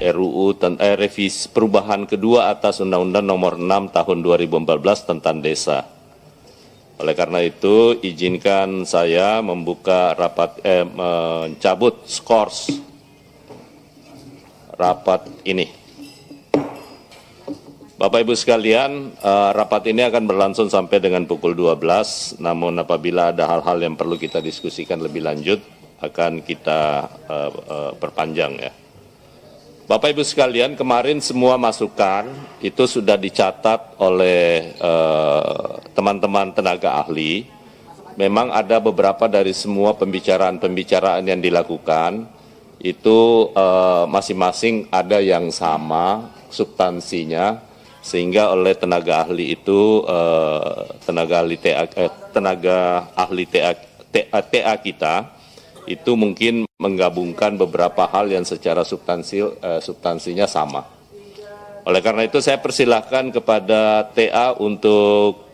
RUU revisi perubahan kedua atas Undang-Undang Nomor 6 Tahun 2014 tentang Desa. Oleh karena itu, izinkan saya membuka mencabut skors rapat ini. Bapak Ibu sekalian, rapat ini akan berlangsung sampai dengan pukul 12, namun apabila ada hal-hal yang perlu kita diskusikan lebih lanjut, akan kita perpanjang ya. Bapak Ibu sekalian, kemarin semua masukan itu sudah dicatat oleh teman-teman tenaga ahli. Memang ada beberapa dari semua pembicaraan yang dilakukan, itu masing-masing ada yang sama substansinya, sehingga oleh tenaga ahli itu tenaga ahli TA kita itu mungkin menggabungkan beberapa hal yang secara substansinya sama. Oleh karena itu saya persilahkan kepada TA untuk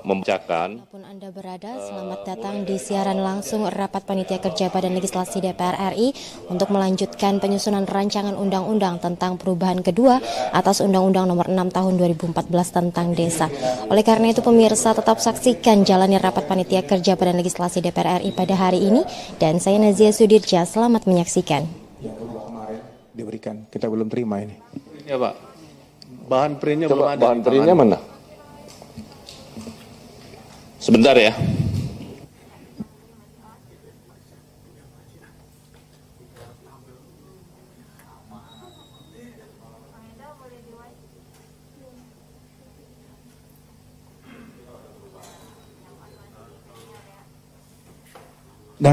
membacakan. Walaupun Anda berada, selamat datang di siaran langsung rapat Panitia Kerja Badan Legislasi DPR RI untuk melanjutkan penyusunan rancangan undang-undang tentang perubahan kedua atas Undang-Undang Nomor 6 Tahun 2014 tentang Desa. Oleh karena itu pemirsa tetap saksikan jalannya rapat Panitia Kerja Badan Legislasi DPR RI pada hari ini, dan saya Nazia Sudirja, selamat menyaksikan. Kemarin diberikan, kita belum terima ini. Ya Pak, bahan printnya belum ada. Bahan printnya mana? Sebentar ya. Dan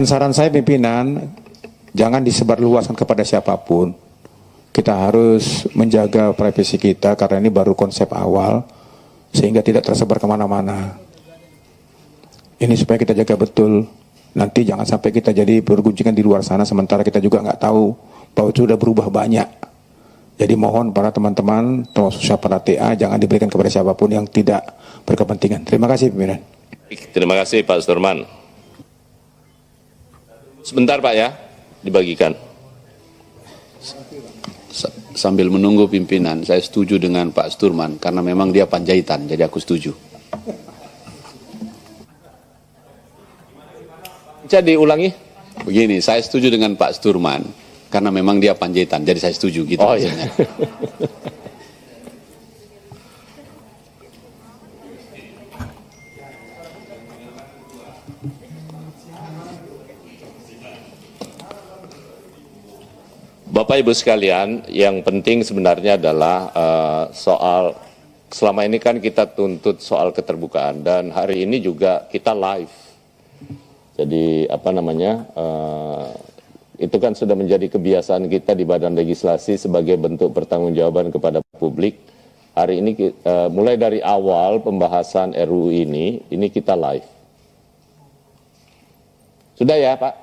saran saya pimpinan, jangan disebarluaskan kepada siapapun. Kita harus menjaga privasi kita karena ini baru konsep awal, sehingga tidak tersebar kemana-mana. Ini supaya kita jaga betul. Nanti jangan sampai kita jadi bergunjingan di luar sana, sementara kita juga nggak tahu bahwa itu sudah berubah banyak. Jadi mohon para teman-teman, termasuk para TA, jangan diberikan kepada siapapun yang tidak berkepentingan. Terima kasih pimpinan. Terima kasih Pak Sturman. Sebentar Pak ya, dibagikan. Sambil menunggu pimpinan, saya setuju dengan Pak Sturman karena memang dia Panjaitan, jadi aku setuju. Jadi ulangi. Begini, saya setuju dengan Pak Sturman karena memang dia Panjaitan, jadi saya setuju gitu. Oh iya. Bapak Ibu sekalian, yang penting sebenarnya adalah soal selama ini kan kita tuntut soal keterbukaan, dan hari ini juga kita live. Jadi itu kan sudah menjadi kebiasaan kita di Badan Legislasi sebagai bentuk pertanggungjawaban kepada publik. Hari ini mulai dari awal pembahasan RUU ini kita live. Sudah ya Pak?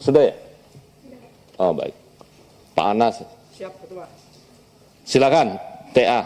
Sudah ya? Oh baik. Pak Anas. Siap, Ketua. Silakan, TA.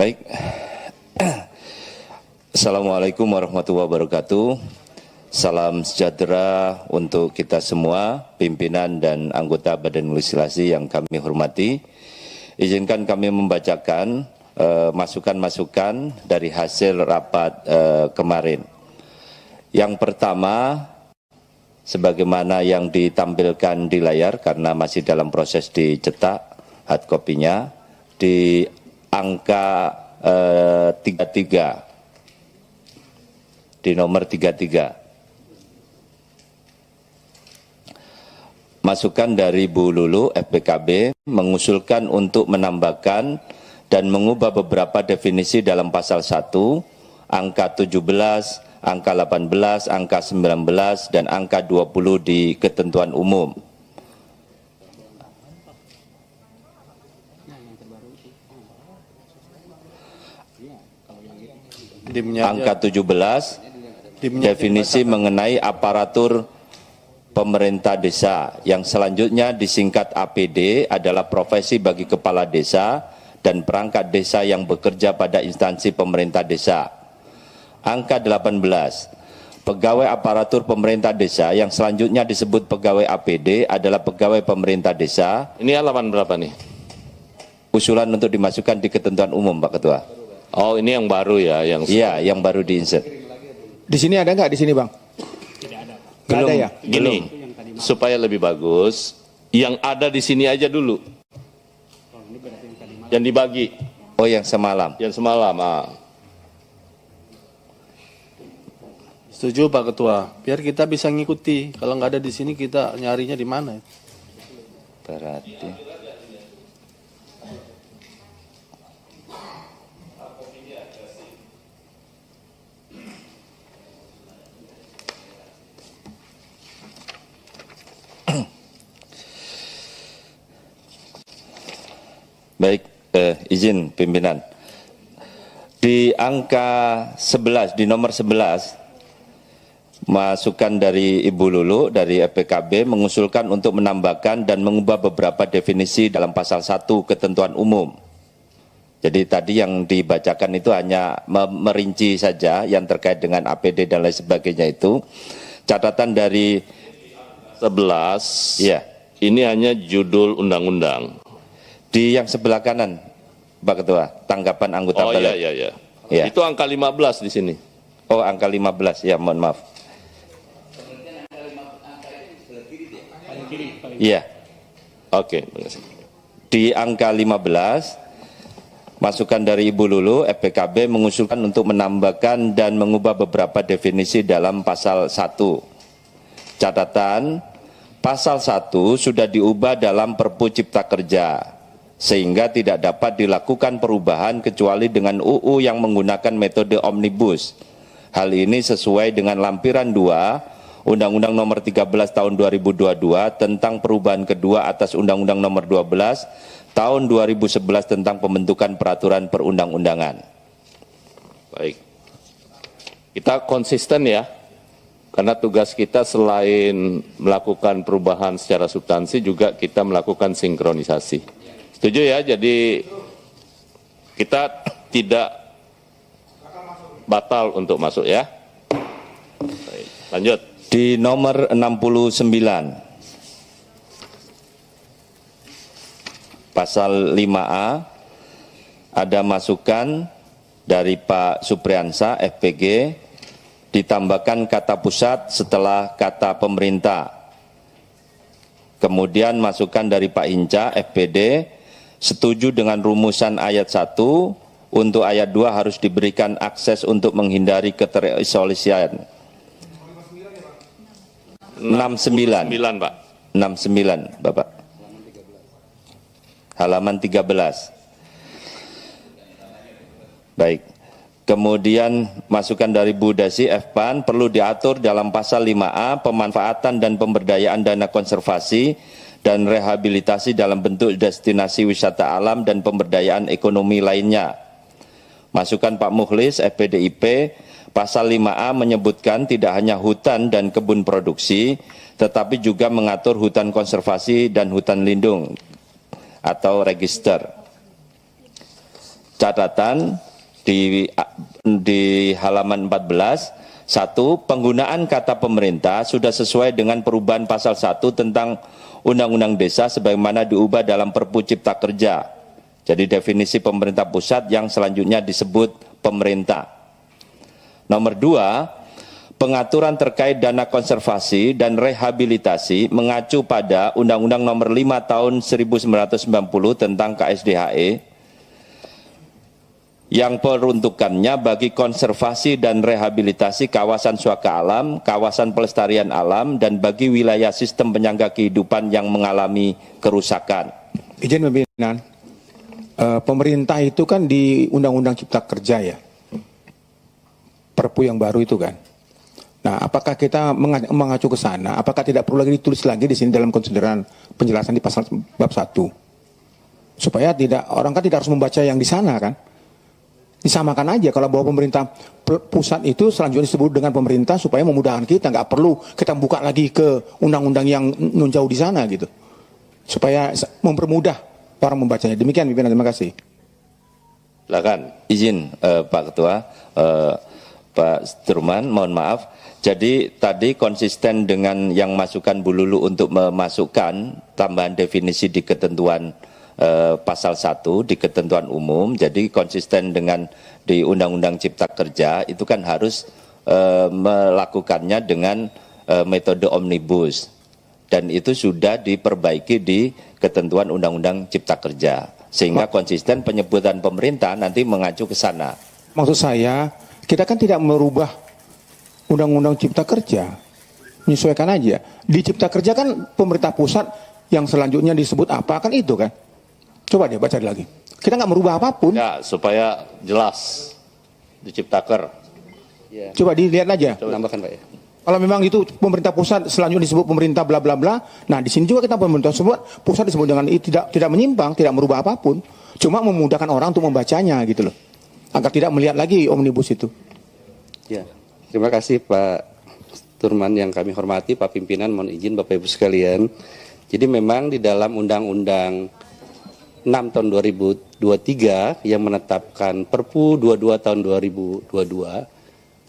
Baik. Assalamualaikum warahmatullahi wabarakatuh. Salam sejahtera untuk kita semua, pimpinan dan anggota Badan Legislasi yang kami hormati. Izinkan kami membacakan masukan-masukan dari hasil rapat kemarin. Yang pertama, sebagaimana yang ditampilkan di layar karena masih dalam proses dicetak hard copy-nya, di angka 33, di nomor 33. Masukan dari Bu Lulu, FPKB, mengusulkan untuk menambahkan dan mengubah beberapa definisi dalam pasal 1, angka 17, angka 18, angka 19, dan angka 20 di ketentuan umum. Angka 17, definisi mengenai aparatur pemerintah desa, yang selanjutnya disingkat APD, adalah profesi bagi kepala desa dan perangkat desa yang bekerja pada instansi pemerintah desa. Angka 18, pegawai aparatur pemerintah desa, yang selanjutnya disebut pegawai APD, adalah pegawai pemerintah desa. Ini halaman berapa nih? Usulan untuk dimasukkan di ketentuan umum, Pak Ketua. Oh, ini yang baru ya? Iya, yang baru diinsert. Di sini ada nggak di sini, Bang? Nggak ada ya? Gini, supaya lebih bagus, yang ada di sini aja dulu. Yang dibagi. Oh, yang semalam. Yang semalam. Setuju Pak Ketua, biar kita bisa ngikuti. Kalau nggak ada di sini kita nyarinya di mana? Berarti baik, izin pimpinan. Di angka 11, di nomor 11, masukan dari Ibu Lulu dari FPKB mengusulkan untuk menambahkan dan mengubah beberapa definisi dalam pasal 1 ketentuan umum. Jadi tadi yang dibacakan itu hanya merinci saja yang terkait dengan APD dan lain sebagainya itu. Catatan dari 11, ya, ini hanya judul undang-undang. di yang sebelah kanan, Pak Ketua, tanggapan anggota Oh balik. iya. Ya. Itu angka 15 di sini. Oh, angka 15, ya mohon maaf. Iya. Oke. Di angka 15, masukan dari Ibu Lulu, FPKB mengusulkan untuk menambahkan dan mengubah beberapa definisi dalam pasal 1. Catatan, pasal 1 sudah diubah dalam Perpu Cipta Kerja, sehingga tidak dapat dilakukan perubahan kecuali dengan UU yang menggunakan metode omnibus. Hal ini sesuai dengan lampiran 2 Undang-Undang Nomor 13 Tahun 2022 tentang perubahan kedua atas Undang-Undang Nomor 12 Tahun 2011 tentang pembentukan peraturan perundang-undangan. Baik. Kita konsisten ya, karena tugas kita selain melakukan perubahan secara substansi juga kita melakukan sinkronisasi. Setuju ya, jadi kita tidak batal untuk masuk ya. Baik, lanjut. Di nomor 69, pasal 5A, ada masukan dari Pak Supriyansa, FPG, ditambahkan kata pusat setelah kata pemerintah. Kemudian masukan dari Pak Hinca, FPD, setuju dengan rumusan ayat 1, untuk ayat 2 harus diberikan akses untuk menghindari keterisolasian. 69. 9, Pak. 69, Bapak. Halaman 13. Baik. Kemudian masukan dari Bu Dasi, FPAN, perlu diatur dalam pasal 5A, pemanfaatan dan pemberdayaan dana konservasi dan rehabilitasi dalam bentuk destinasi wisata alam dan pemberdayaan ekonomi lainnya. Masukan Pak Mukhlis, FPDIP, pasal 5A menyebutkan tidak hanya hutan dan kebun produksi, tetapi juga mengatur hutan konservasi dan hutan lindung atau register. Catatan di halaman 14, 1, penggunaan kata pemerintah sudah sesuai dengan perubahan pasal 1 tentang Undang-Undang Desa sebagaimana diubah dalam Perpu Cipta Kerja. Jadi definisi pemerintah pusat yang selanjutnya disebut pemerintah. Nomor 2, pengaturan terkait dana konservasi dan rehabilitasi mengacu pada Undang-Undang Nomor 5 Tahun 1990 tentang KSDHE yang peruntukannya bagi konservasi dan rehabilitasi kawasan suaka alam, kawasan pelestarian alam, dan bagi wilayah sistem penyangga kehidupan yang mengalami kerusakan. Izin pimpinan, pemerintah itu kan di Undang-Undang Cipta Kerja ya, Perpu yang baru itu kan. Nah, apakah kita mengacu ke sana? Apakah tidak perlu lagi ditulis lagi di sini dalam konsideran penjelasan di pasal bab 1? Supaya orang kan tidak harus membaca yang di sana kan. Disamakan aja kalau bahwa pemerintah pusat itu selanjutnya disebut dengan pemerintah supaya memudahkan kita, nggak perlu kita buka lagi ke undang-undang yang jauh di sana gitu. Supaya mempermudah orang membacanya. Demikian pimpinan, terima kasih. Silakan. Izin Pak Ketua, Pak Sturman, mohon maaf. Jadi tadi konsisten dengan yang masukan Bu Lulu untuk memasukkan tambahan definisi di ketentuan pasal 1 di ketentuan umum. Jadi konsisten dengan di Undang-Undang Cipta Kerja itu kan harus melakukannya dengan metode omnibus. Dan itu sudah diperbaiki di ketentuan Undang-Undang Cipta Kerja. Sehingga konsisten penyebutan pemerintah nanti mengacu ke sana. Maksud saya, kita kan tidak merubah Undang-Undang Cipta Kerja. Menyesuaikan aja. Di Cipta Kerja kan pemerintah pusat yang selanjutnya disebut apa kan itu kan. Coba deh baca lagi. Kita nggak merubah apapun. Ya, supaya jelas diciptaker. Ya. Coba dilihat aja. Tambahkan Pak ya. Kalau memang itu pemerintah pusat selanjutnya disebut pemerintah bla bla bla. Nah, di sini juga kita pemerintah pusat disebut dengan tidak menyimpang, tidak merubah apapun. Cuma memudahkan orang untuk membacanya gitu loh. Agar tidak melihat lagi omnibus itu. Ya. Terima kasih Pak Sturman yang kami hormati, Pak Pimpinan, mohon izin Bapak Ibu sekalian. Jadi memang di dalam Undang-Undang 6 tahun 2023 yang menetapkan Perpu 22 tahun 2022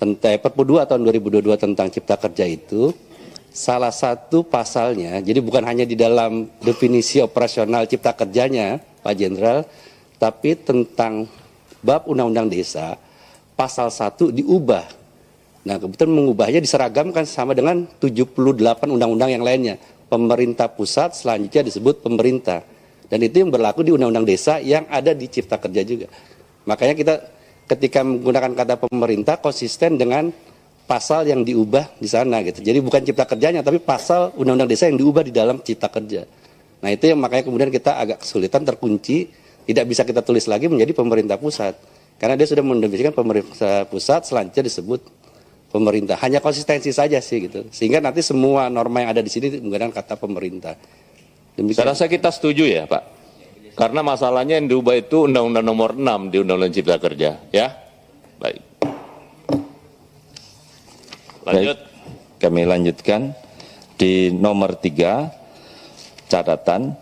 tentang Perpu 2 tahun 2022 tentang Cipta Kerja itu salah satu pasalnya, jadi bukan hanya di dalam definisi operasional Cipta Kerjanya Pak Jenderal, tapi tentang bab Undang-Undang Desa pasal 1 diubah. Nah, kebetulan mengubahnya diseragamkan sama dengan 78 undang-undang yang lainnya. Pemerintah pusat selanjutnya disebut pemerintah. Dan itu yang berlaku di Undang-Undang Desa yang ada di Cipta Kerja juga. Makanya kita ketika menggunakan kata pemerintah konsisten dengan pasal yang diubah di sana gitu. Jadi bukan Cipta Kerjanya tapi pasal Undang-Undang Desa yang diubah di dalam Cipta Kerja. Nah, itu yang makanya kemudian kita agak kesulitan, terkunci, tidak bisa kita tulis lagi menjadi pemerintah pusat. Karena dia sudah mendefinisikan pemerintah pusat selanjutnya disebut pemerintah. Hanya konsistensi saja sih gitu. Sehingga nanti semua norma yang ada di sini menggunakan kata pemerintah. Demikian. Saya rasa kita setuju ya Pak. Karena masalahnya yang diubah itu Undang-Undang Nomor 6 di Undang-Undang Cipta Kerja, ya. Baik. Lanjut. Baik, kami lanjutkan di nomor 3 catatan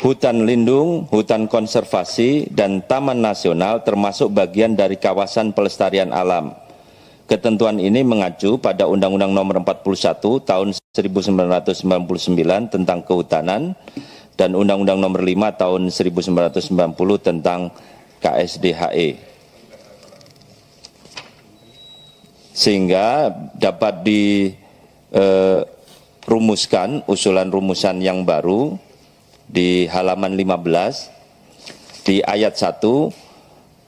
hutan lindung, hutan konservasi dan taman nasional termasuk bagian dari kawasan pelestarian alam. Ketentuan ini mengacu pada Undang-Undang Nomor 41 Tahun 1999 tentang Kehutanan dan Undang-Undang Nomor 5 Tahun 1990 tentang KSDHE. Sehingga dapat dirumuskan usulan rumusan yang baru di halaman 15 di ayat 1,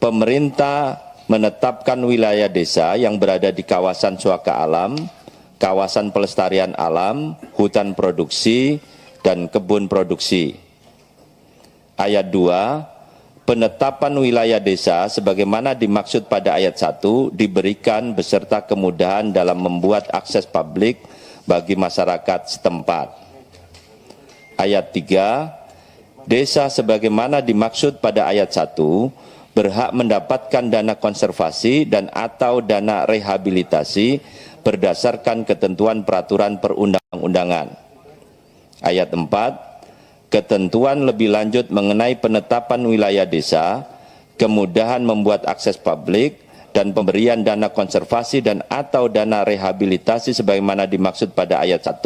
pemerintah menetapkan wilayah desa yang berada di kawasan suaka alam, kawasan pelestarian alam, hutan produksi, dan kebun produksi. Ayat 2, penetapan wilayah desa sebagaimana dimaksud pada ayat 1 diberikan beserta kemudahan dalam membuat akses publik bagi masyarakat setempat. Ayat 3, desa sebagaimana dimaksud pada ayat 1 berhak mendapatkan dana konservasi dan atau dana rehabilitasi berdasarkan ketentuan peraturan perundang-undangan. Ayat 4, ketentuan lebih lanjut mengenai penetapan wilayah desa, kemudahan membuat akses publik, dan pemberian dana konservasi dan atau dana rehabilitasi sebagaimana dimaksud pada ayat 1,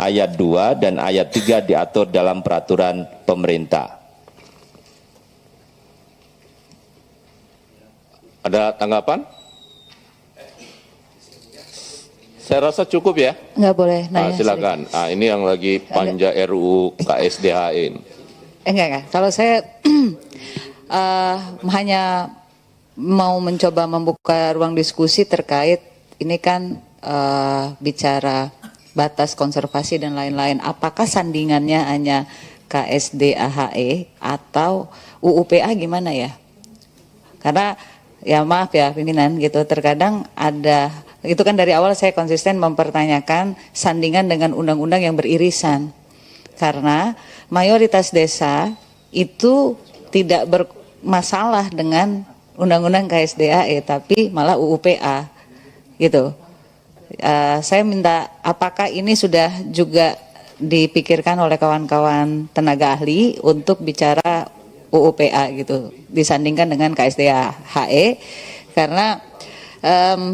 ayat 2, dan ayat 3 diatur dalam peraturan pemerintah. Ada tanggapan? Saya rasa cukup ya. Nggak boleh nanya. Silakan. Ini yang lagi panja RUU KSDHE ini. Enggak. Kalau saya hanya mau mencoba membuka ruang diskusi terkait ini kan bicara batas konservasi dan lain-lain. Apakah sandingannya hanya KSDHE atau UUPA gimana ya? Karena ya maaf ya pimpinan gitu, terkadang ada, itu kan dari awal saya konsisten mempertanyakan sandingan dengan undang-undang yang beririsan. Karena mayoritas desa itu tidak bermasalah dengan undang-undang KSDAE, tapi malah UUPA gitu. Saya minta apakah ini sudah juga dipikirkan oleh kawan-kawan tenaga ahli untuk bicara UUPA gitu, disandingkan dengan KSDAE, karena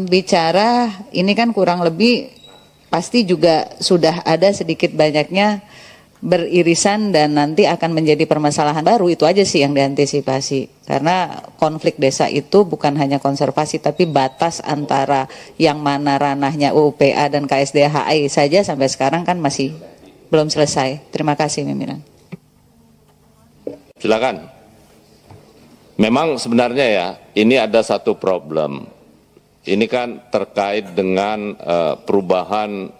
bicara ini kan kurang lebih pasti juga sudah ada sedikit banyaknya beririsan dan nanti akan menjadi permasalahan baru. Itu aja sih yang diantisipasi, karena konflik desa itu bukan hanya konservasi tapi batas antara yang mana ranahnya UUPA dan KSDAE saja sampai sekarang kan masih belum selesai. Terima kasih pimpinan. Silakan. Memang sebenarnya ya ini ada satu problem. Ini kan terkait dengan perubahan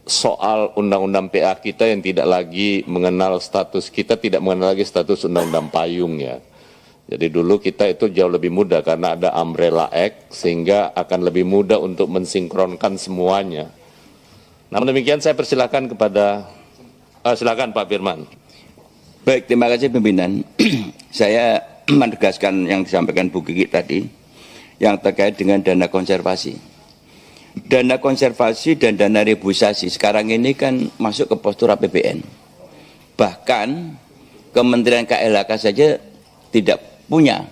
soal undang-undang PA kita yang tidak lagi mengenal status, kita tidak mengenal lagi status undang-undang payung ya. Jadi dulu kita itu jauh lebih mudah karena ada Umbrella Act sehingga akan lebih mudah untuk mensinkronkan semuanya. Namun demikian saya persilakan kepada, silakan Pak Firman. Baik, terima kasih pimpinan. Saya menegaskan yang disampaikan Bu Kiki tadi yang terkait dengan dana konservasi. Dana konservasi dan dana reboisasi sekarang ini kan masuk ke postur APBN. Bahkan Kementerian KLHK saja tidak punya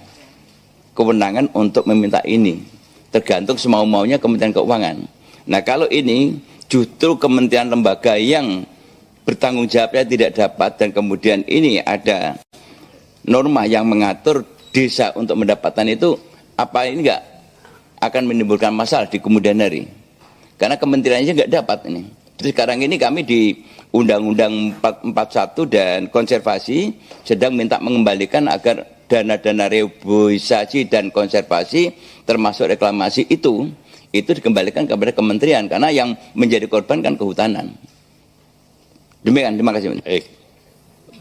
kewenangan untuk meminta ini. Tergantung semau-maunya Kementerian Keuangan. Nah kalau ini justru kementerian lembaga yang bertanggung jawabnya tidak dapat dan kemudian ini ada norma yang mengatur desa untuk mendapatkan itu, apa ini enggak akan menimbulkan masalah di kemudian hari, karena kementeriannya nggak dapat ini. Terus sekarang ini kami di Undang-Undang 41 dan konservasi sedang minta mengembalikan agar dana-dana reboisasi dan konservasi termasuk reklamasi itu dikembalikan kepada kementerian, karena yang menjadi korban kan kehutanan. Demikian, terima kasih.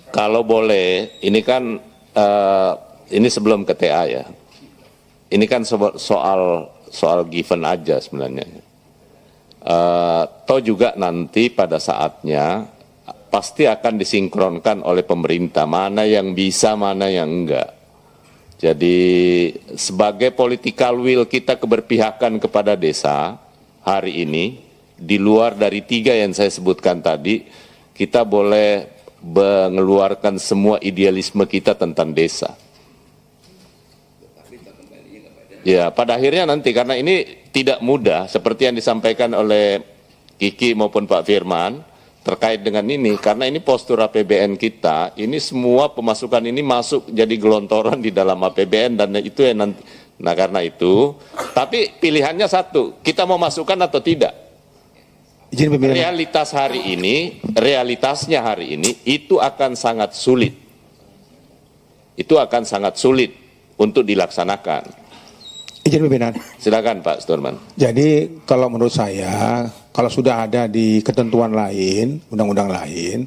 Kalau boleh, ini kan ini sebelum ke TA ya. Ini kan soal given aja sebenarnya. Toh juga nanti pada saatnya pasti akan disinkronkan oleh pemerintah, mana yang bisa, mana yang enggak. Jadi sebagai political will kita keberpihakan kepada desa hari ini, di luar dari 3 yang saya sebutkan tadi, kita boleh mengeluarkan semua idealisme kita tentang desa. Ya, pada akhirnya nanti karena ini tidak mudah seperti yang disampaikan oleh Kiki maupun Pak Firman terkait dengan ini, karena ini postur APBN kita, ini semua pemasukan ini masuk jadi gelontoran di dalam APBN dan itu yang nanti. Nah karena itu, tapi pilihannya satu, kita mau masukkan atau tidak. Realitas hari ini, realitasnya hari ini itu akan sangat sulit. Itu akan sangat sulit untuk dilaksanakan. Izin pimpinan. Silakan Pak Sturman. Jadi kalau menurut saya, kalau sudah ada di ketentuan lain, undang-undang lain,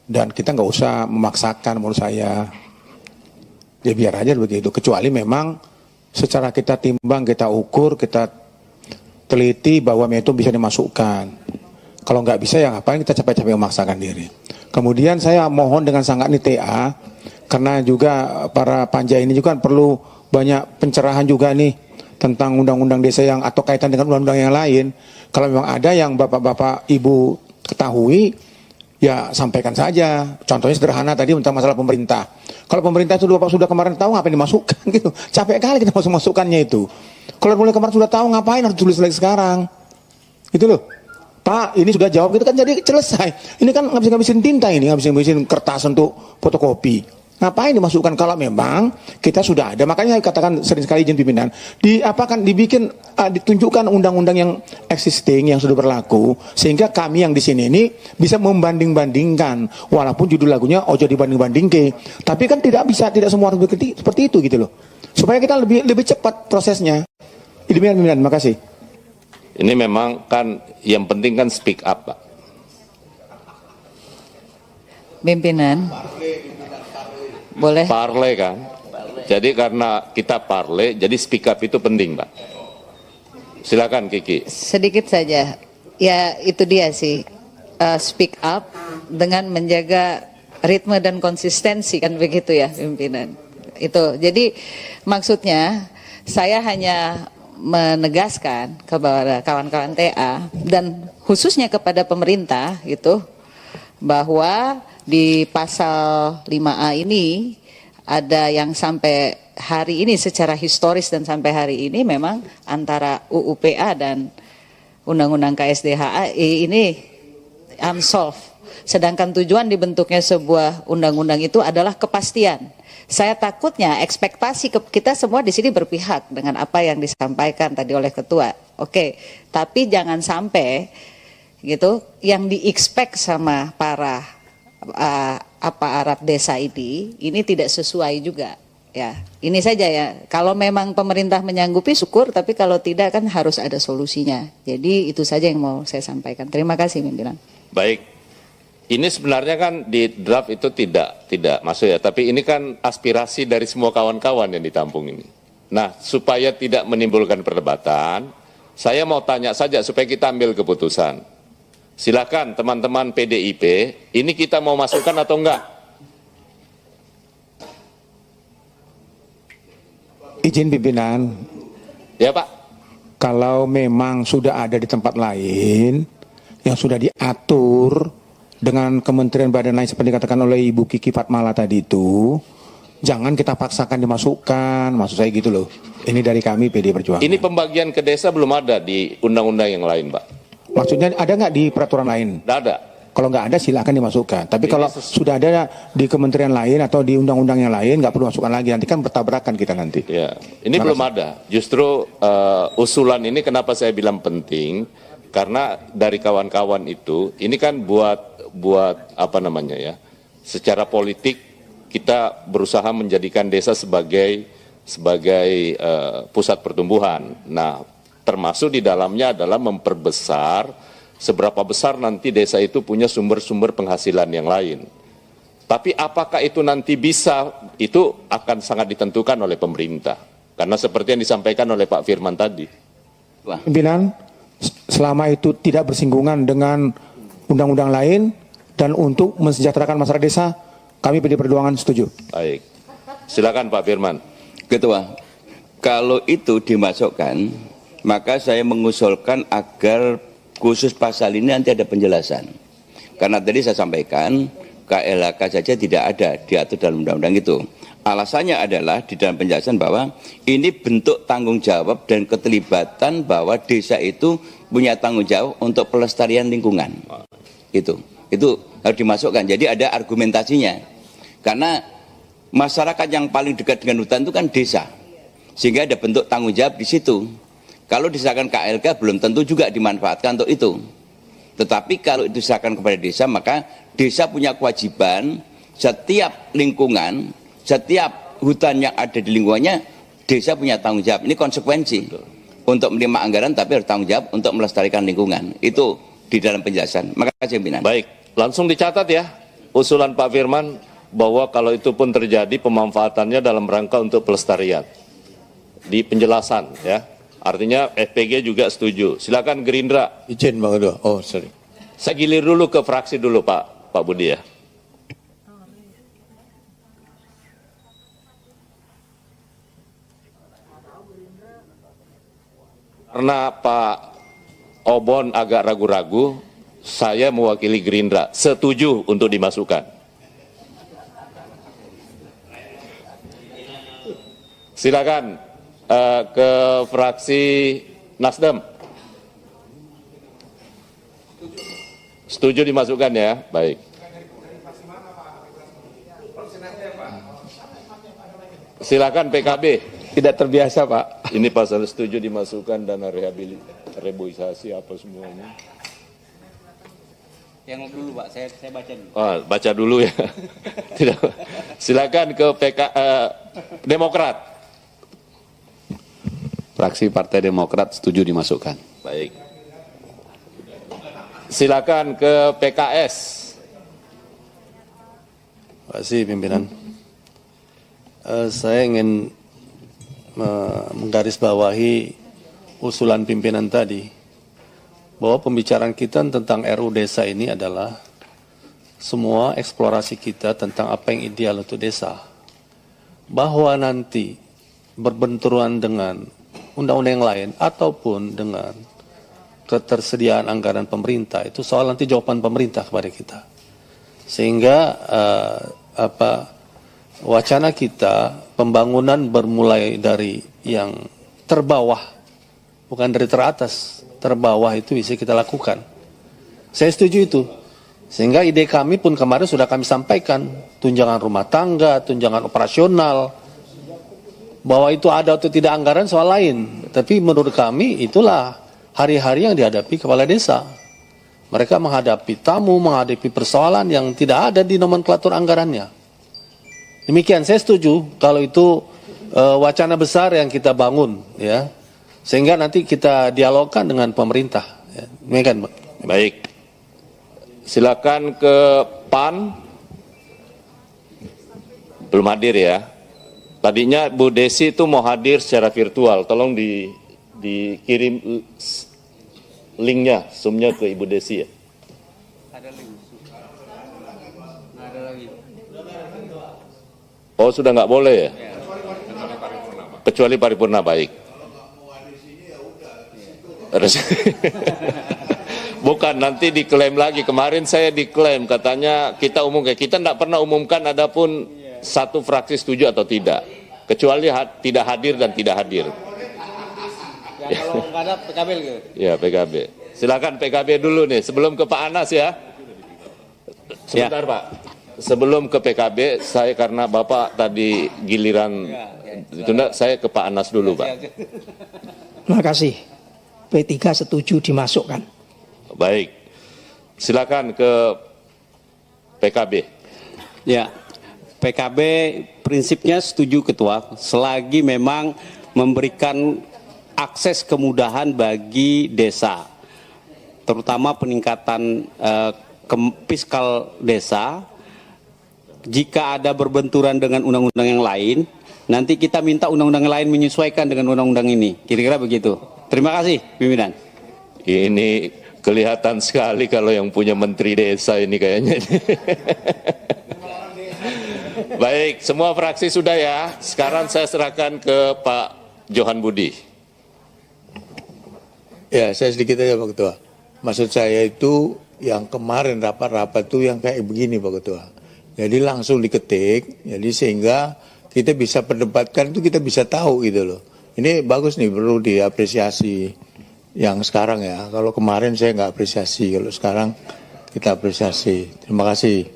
dan kita nggak usah memaksakan menurut saya, ya biar aja begitu. Kecuali memang secara kita timbang, kita ukur, kita teliti bahwa itu bisa dimasukkan. Kalau nggak bisa ya ngapain kita capek-capek memaksakan diri. Kemudian saya mohon dengan sangat nih TA, karena juga para panja ini juga perlu banyak pencerahan juga nih tentang undang-undang desa yang atau kaitan dengan undang-undang yang lain. Kalau memang ada yang bapak-bapak ibu ketahui, ya sampaikan saja. Contohnya sederhana tadi tentang masalah pemerintah. Kalau pemerintah itu bapak sudah kemarin tahu ngapain dimasukkan gitu. Capek kali kita masuk-masukkannya itu. Kalau mulai kemarin sudah tahu ngapain harus tulis lagi sekarang. Gitu loh. Pak, ini sudah jawab gitu kan jadi selesai. Ini kan ngabisin tinta ini, ngabisin kertas untuk fotokopi. Ngapain dimasukkan kalau memang kita sudah ada? Makanya saya katakan sering sekali izin pimpinan, ditunjukkan undang-undang yang existing yang sudah berlaku sehingga kami yang di sini ini bisa membanding-bandingkan walaupun judul lagunya ojo dibanding-bandingke. Tapi kan tidak bisa, tidak semua harus seperti itu gitu loh. Supaya kita lebih cepat prosesnya. Demikian pimpinan, terima kasih. Ini memang kan yang penting kan speak up, Pak. Pimpinan. Boleh. Parle kan. Jadi karena kita parle, jadi speak up itu penting, Pak. Silakan Kiki. Sedikit saja. Ya itu dia sih. Speak up dengan menjaga ritme dan konsistensi kan begitu ya pimpinan. Itu. Jadi maksudnya saya hanya menegaskan kepada kawan-kawan TA dan khususnya kepada pemerintah gitu bahwa di pasal 5A ini ada yang sampai hari ini secara historis dan sampai hari ini memang antara UUPA dan Undang-Undang KSDHI ini unsolved. Sedangkan tujuan dibentuknya sebuah undang-undang itu adalah kepastian. Saya takutnya ekspektasi kita semua di sini berpihak dengan apa yang disampaikan tadi oleh ketua. Oke, tapi jangan sampai gitu yang di-expect sama para aparat desa ini tidak sesuai juga. Ya, ini saja ya. Kalau memang pemerintah menyanggupi syukur, tapi kalau tidak kan harus ada solusinya. Jadi itu saja yang mau saya sampaikan. Terima kasih pimpinan. Baik. Ini sebenarnya kan di draft itu tidak masuk ya, tapi ini kan aspirasi dari semua kawan-kawan yang ditampung ini. Nah, supaya tidak menimbulkan perdebatan, saya mau tanya saja supaya kita ambil keputusan. Silakan teman-teman PDIP, ini kita mau masukkan atau enggak? Izin pimpinan. Ya Pak. Kalau memang sudah ada di tempat lain yang sudah diatur dengan kementerian badan lain seperti dikatakan oleh Ibu Kiki Fatmala tadi itu, jangan kita paksakan dimasukkan, maksud saya gitu loh. Ini dari kami PD Perjuangan. Ini pembagian ke desa belum ada di undang-undang yang lain, Pak. Maksudnya ada nggak di peraturan lain? Tidak ada. Kalau nggak ada silakan dimasukkan. Tapi Ini kalau sudah ada di kementerian lain atau di undang-undang yang lain nggak perlu masukkan lagi. Nanti kan bertabrakan kita nanti. Ya, ini belum ada. Justru usulan ini kenapa saya bilang penting? Karena dari kawan-kawan itu, ini kan buat apa namanya ya? Secara politik kita berusaha menjadikan desa sebagai pusat pertumbuhan. Nah, termasuk di dalamnya adalah memperbesar seberapa besar nanti desa itu punya sumber-sumber penghasilan yang lain. Tapi apakah itu nanti bisa, itu akan sangat ditentukan oleh pemerintah. Karena seperti yang disampaikan oleh Pak Firman tadi. Pimpinan, selama itu tidak bersinggungan dengan undang-undang lain dan untuk mensejahterakan masyarakat desa, kami PD Perjuangan setuju. Baik. Silakan Pak Firman. Ketua, kalau itu dimasukkan, maka saya mengusulkan agar khusus pasal ini nanti ada penjelasan. Karena tadi saya sampaikan, KLHK saja tidak ada diatur dalam undang-undang itu. Alasannya adalah di dalam penjelasan bahwa ini bentuk tanggung jawab dan keterlibatan bahwa desa itu punya tanggung jawab untuk pelestarian lingkungan. Itu harus dimasukkan. Jadi ada argumentasinya. Karena masyarakat yang paling dekat dengan hutan itu kan desa. Sehingga ada bentuk tanggung jawab di situ. Kalau diserahkan KLK belum tentu juga dimanfaatkan untuk itu. Tetapi kalau itu diserahkan kepada desa, maka desa punya kewajiban setiap lingkungan, setiap hutan yang ada di lingkungannya, desa punya tanggung jawab. Ini konsekuensi. Untuk menerima anggaran tapi harus tanggung jawab untuk melestarikan lingkungan. Itu di dalam penjelasan. Makasih pimpinan. Baik, langsung dicatat ya usulan Pak Firman bahwa kalau itu pun terjadi pemanfaatannya dalam rangka untuk pelestarian. Di penjelasan ya. Artinya FPG juga setuju. Silakan Gerindra. Izin Bang Ketua. Oh, sorry. Saya gilir dulu ke fraksi dulu Pak Budi ya. Karena Pak Obon agak ragu-ragu, saya mewakili Gerindra setuju untuk dimasukkan. Silakan ke fraksi Nasdem. Setuju dimasukkan ya? Baik. Silakan PKB. Tidak terbiasa Pak. Ini pasal setuju dimasukkan dana rehabilitasi apa semuanya. Yang dulu Pak, saya baca dulu. Oh, baca dulu ya. Tidak. Silakan ke Demokrat. Fraksi Partai Demokrat setuju dimasukkan. Baik. Silakan ke PKS. Terima kasih pimpinan. Saya ingin menggarisbawahi usulan pimpinan tadi, bahwa pembicaraan kita tentang RUU Desa ini adalah semua eksplorasi kita tentang apa yang ideal untuk desa. Bahwa nanti berbenturan dengan undang-undang yang lain ataupun dengan ketersediaan anggaran pemerintah, itu soal nanti jawaban pemerintah kepada kita. Sehingga wacana kita pembangunan bermulai dari yang terbawah, bukan dari teratas, terbawah itu bisa kita lakukan. Saya setuju itu. Sehingga ide kami pun kemarin sudah kami sampaikan, tunjangan rumah tangga, tunjangan operasional, bahwa itu ada atau tidak anggaran soal lain. Tapi menurut kami itulah hari-hari yang dihadapi kepala desa. Mereka menghadapi tamu, menghadapi persoalan yang tidak ada di nomenklatur anggarannya. Demikian, saya setuju kalau itu wacana besar yang kita bangun, ya, sehingga nanti kita dialogkan dengan pemerintah. Ya. Demikian, Pak. Baik, silakan ke PAN. Belum hadir ya. Tadinya Bu Desi itu mau hadir secara virtual. Tolong dikirim linknya, zoomnya ke Ibu Desi ya. Oh, sudah nggak boleh ya? Kecuali paripurna, baik. Bukan, nanti diklaim lagi. Kemarin saya diklaim, katanya kita umumkan. Kita tidak pernah umumkan adapun satu fraksi setuju atau tidak. Kecuali tidak hadir dan tidak hadir. Ya, kalau nggak ada PKB gitu. Ya, PKB. Silakan PKB dulu nih, sebelum ke Pak Anas ya. Sebentar Pak. Sebelum ke PKB, saya karena Bapak tadi giliran ditunda, saya ke Pak Anas dulu, Pak. Terima kasih. P3 setuju dimasukkan. Baik. Silakan ke PKB. Ya, PKB prinsipnya setuju Ketua, selagi memang memberikan akses kemudahan bagi desa, terutama peningkatan fiskal desa. Jika ada berbenturan dengan undang-undang yang lain, nanti kita minta undang-undang yang lain menyesuaikan dengan undang-undang ini. Kira-kira begitu. Terima kasih, pimpinan. Ini kelihatan sekali kalau yang punya menteri desa ini kayaknya. Baik, semua fraksi sudah ya. Sekarang saya serahkan ke Pak Johan Budi. Ya, saya sedikit aja Pak Ketua. Maksud saya itu yang kemarin rapat-rapat itu yang kayak begini Pak Ketua. Jadi langsung diketik, jadi sehingga kita bisa perdebatkan itu, kita bisa tahu gitu loh. Ini bagus nih, perlu diapresiasi yang sekarang ya. Kalau kemarin saya nggak apresiasi, kalau sekarang kita apresiasi. Terima kasih.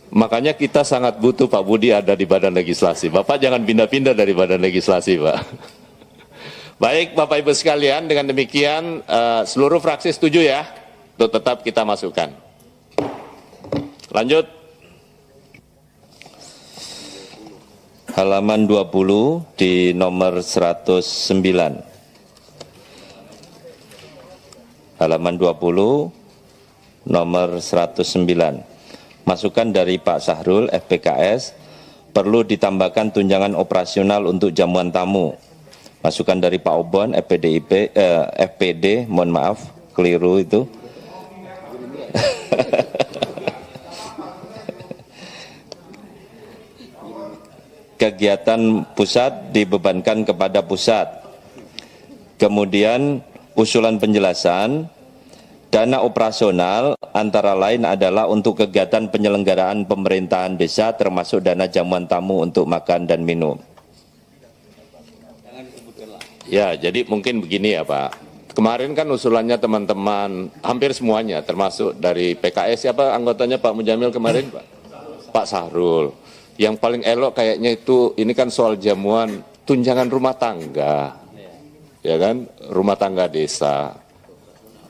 Makanya kita sangat butuh Pak Budi ada di Badan Legislasi. Bapak jangan pindah-pindah dari Badan Legislasi, Pak. Baik, Bapak Ibu sekalian, dengan demikian seluruh fraksi setuju ya, untuk tetap kita masukkan. Lanjut. Halaman 20 di nomor 109. Halaman 20 nomor 109. Masukan dari Pak Sahrul FPKS, perlu ditambahkan tunjangan operasional untuk jamuan tamu. Masukan dari Pak Obon FPD, mohon maaf keliru itu. Kegiatan pusat dibebankan kepada pusat. Kemudian usulan penjelasan, dana operasional antara lain adalah untuk kegiatan penyelenggaraan pemerintahan desa termasuk dana jamuan tamu untuk makan dan minum. Ya, jadi mungkin begini ya Pak. Kemarin kan usulannya teman-teman hampir semuanya termasuk dari PKS, siapa anggotanya Pak Mujamil kemarin Pak? Pak Sahrul. Yang paling elok kayaknya itu, ini kan soal jamuan tunjangan rumah tangga, ya kan, rumah tangga desa,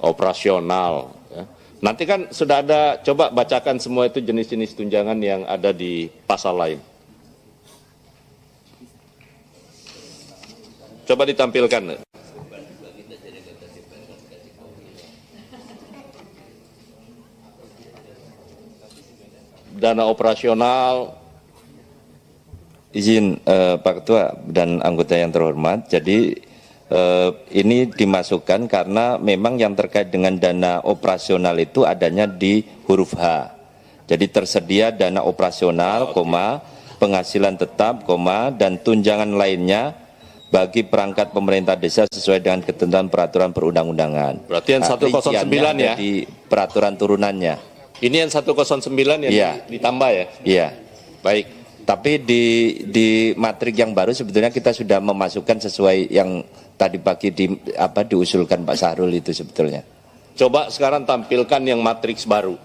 operasional. Ya. Nanti kan sudah ada, coba bacakan semua itu jenis-jenis tunjangan yang ada di pasal lain. Coba ditampilkan. Dana operasional, Izin Pak Ketua dan anggota yang terhormat, jadi ini dimasukkan karena memang yang terkait dengan dana operasional itu adanya di huruf H. Jadi tersedia dana operasional, penghasilan tetap, dan tunjangan lainnya bagi perangkat pemerintah desa sesuai dengan ketentuan peraturan perundang-undangan. Berarti yang 109 ya? Di peraturan turunannya. Ini yang 109 yang ditambah ya? Iya. Baik. Tapi di matrik yang baru sebetulnya kita sudah memasukkan sesuai yang tadi pagi diusulkan Pak Sahrul itu sebetulnya. Coba sekarang tampilkan yang matriks baru.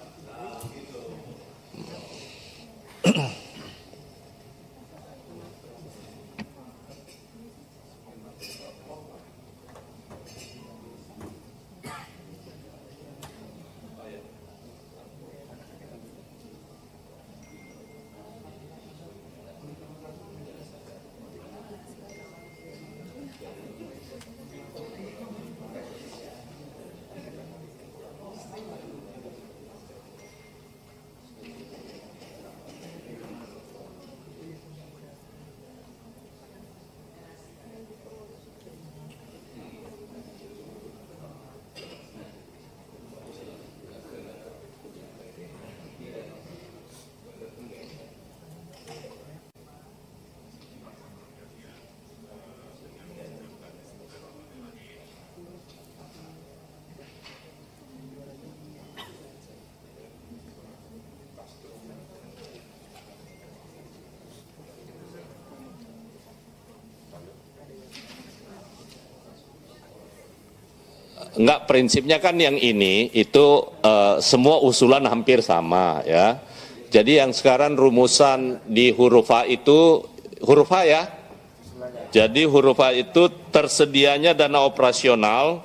Enggak, prinsipnya kan yang ini itu semua usulan hampir sama ya. Jadi yang sekarang rumusan di huruf A itu huruf A ya. Jadi huruf A itu tersedianya dana operasional,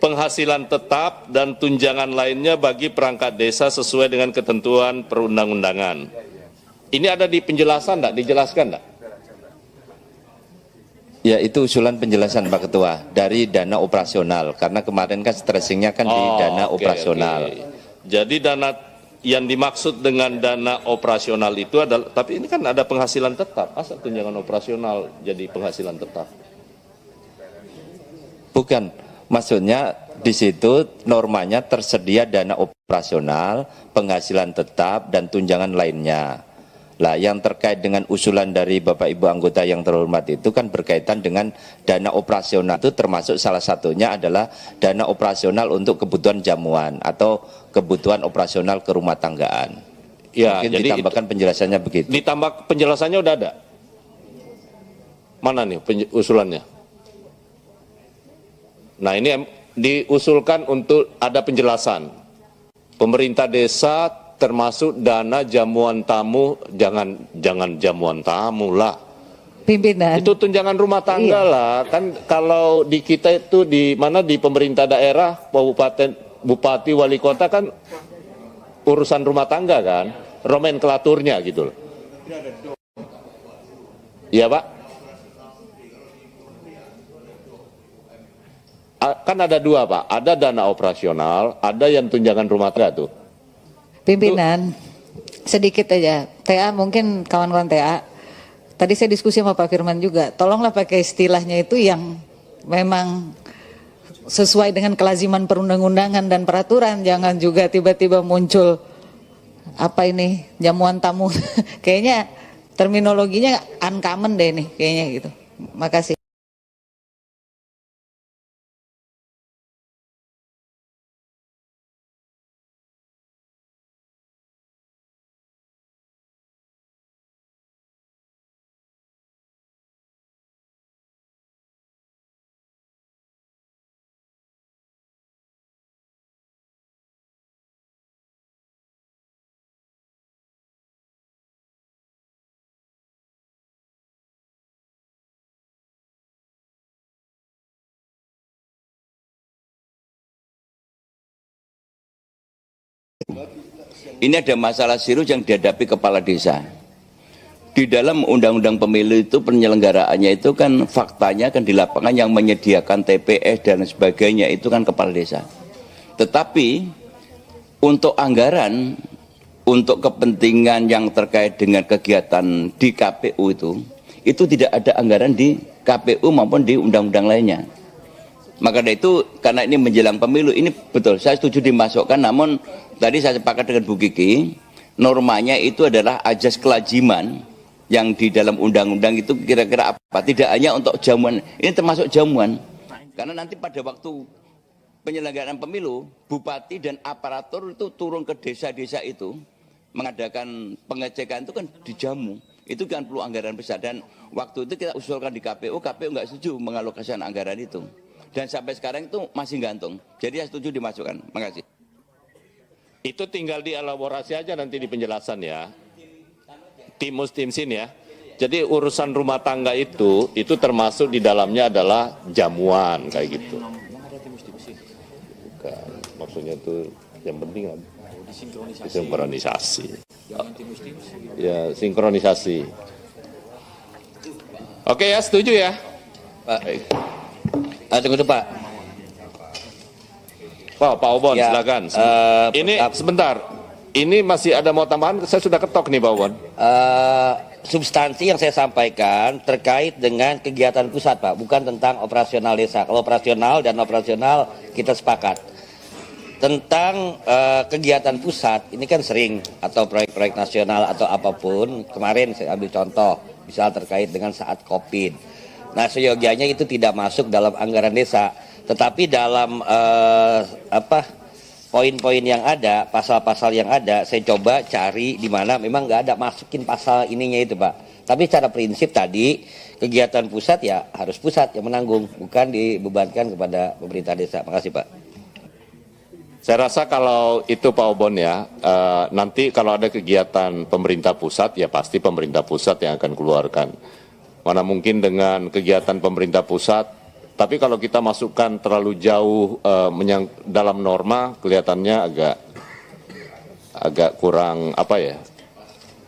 penghasilan tetap dan tunjangan lainnya bagi perangkat desa sesuai dengan ketentuan perundang-undangan. Ini ada di penjelasan enggak? Dijelaskan enggak? Ya, itu usulan penjelasan Pak Ketua dari dana operasional karena kemarin kan stressingnya kan di dana operasional. Jadi dana yang dimaksud dengan dana operasional itu adalah, tapi ini kan ada penghasilan tetap, masa tunjangan operasional jadi penghasilan tetap? Bukan, maksudnya di situ normanya tersedia dana operasional, penghasilan tetap dan tunjangan lainnya. Lah, yang terkait dengan usulan dari Bapak Ibu anggota yang terhormat itu kan berkaitan dengan dana operasional, itu termasuk salah satunya adalah dana operasional untuk kebutuhan jamuan atau kebutuhan operasional kerumah tanggaan. Ya, mungkin jadi ditambahkan penjelasannya begitu. Ditambah penjelasannya udah ada. Mana nih usulannya? Nah, ini diusulkan untuk ada penjelasan. Pemerintah desa termasuk dana jamuan tamu, jangan jamuan tamu lah. Pimpinan. Itu tunjangan rumah tangga lah. Kan kalau di kita itu di mana di pemerintah daerah, kabupaten, bupati, wali kota kan urusan rumah tangga kan, nomenklaturnya gitu loh. Iya Pak? Kan ada dua Pak, ada dana operasional, ada yang tunjangan rumah tangga tuh. Pimpinan, sedikit aja. TA mungkin kawan-kawan TA. Tadi saya diskusi sama Pak Firman juga. Tolonglah pakai istilahnya itu yang memang sesuai dengan kelaziman perundang-undangan dan peraturan. Jangan juga tiba-tiba muncul apa ini jamuan tamu. Kayaknya terminologinya uncommon deh nih kayaknya gitu. Makasih. Ini ada masalah serius yang dihadapi kepala desa. Di dalam undang-undang pemilu itu penyelenggaraannya itu kan faktanya kan di lapangan yang menyediakan TPS dan sebagainya itu kan kepala desa. Tetapi untuk anggaran untuk kepentingan yang terkait dengan kegiatan di KPU itu tidak ada anggaran di KPU maupun di undang-undang lainnya. Maka dari itu, karena ini menjelang pemilu, ini betul, saya setuju dimasukkan, namun tadi saya sepakat dengan Bu Kiki, normanya itu adalah ajas kelaziman yang di dalam undang-undang itu kira-kira apa? Tidak hanya untuk jamuan, ini termasuk jamuan. Karena nanti pada waktu penyelenggaraan pemilu, bupati dan aparatur itu turun ke desa-desa itu, mengadakan pengecekan itu kan dijamu. Itu kan perlu anggaran besar, dan waktu itu kita usulkan di KPU nggak setuju mengalokasikan anggaran itu. Dan sampai sekarang itu masih gantung. Jadi saya setuju dimasukkan. Makasih. Itu tinggal dielaborasi aja nanti di penjelasan ya. Tim-tim ya. Jadi urusan rumah tangga itu termasuk di dalamnya adalah jamuan kayak gitu. Bukan, maksudnya itu yang penting kan sinkronisasi. Ya, sinkronisasi. Oke ya, setuju ya? Pak. Tunggu Pak. Pak Obon, ya, silakan. Ini sebentar. Ini masih ada mau tambahan? Saya sudah ketok nih Pak Obon. Substansi yang saya sampaikan terkait dengan kegiatan pusat Pak, bukan tentang operasional desa. Kalau operasional dan operasional kita sepakat. Tentang kegiatan pusat, ini kan sering, atau proyek-proyek nasional atau apapun. Kemarin saya ambil contoh, misal terkait dengan saat COVID. Nah, seyogianya itu tidak masuk dalam anggaran desa, tetapi dalam poin-poin yang ada, pasal-pasal yang ada, saya coba cari di mana memang nggak ada masukin pasal ininya itu Pak. Tapi secara prinsip tadi kegiatan pusat ya harus pusat yang menanggung, bukan dibebankan kepada pemerintah desa. Makasih Pak. Saya rasa kalau itu Pak Obon ya, nanti kalau ada kegiatan pemerintah pusat ya pasti pemerintah pusat yang akan keluarkan. Mana mungkin dengan kegiatan pemerintah pusat, tapi kalau kita masukkan terlalu jauh dalam norma, kelihatannya agak kurang apa ya,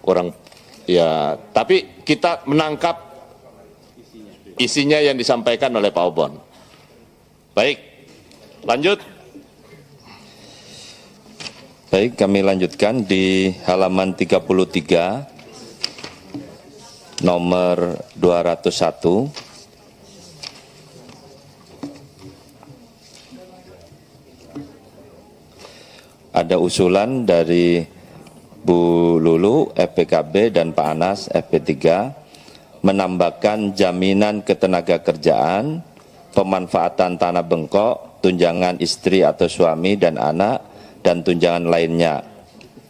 kurang ya. Tapi kita menangkap isinya yang disampaikan oleh Pak Obon. Baik, lanjut. Baik, kami lanjutkan di halaman 33. Nomor 201. Ada usulan dari Bu Lulu, FPKB, dan Pak Anas, FP3, menambahkan jaminan ketenagakerjaan, pemanfaatan tanah bengkok, tunjangan istri atau suami dan anak, dan tunjangan lainnya,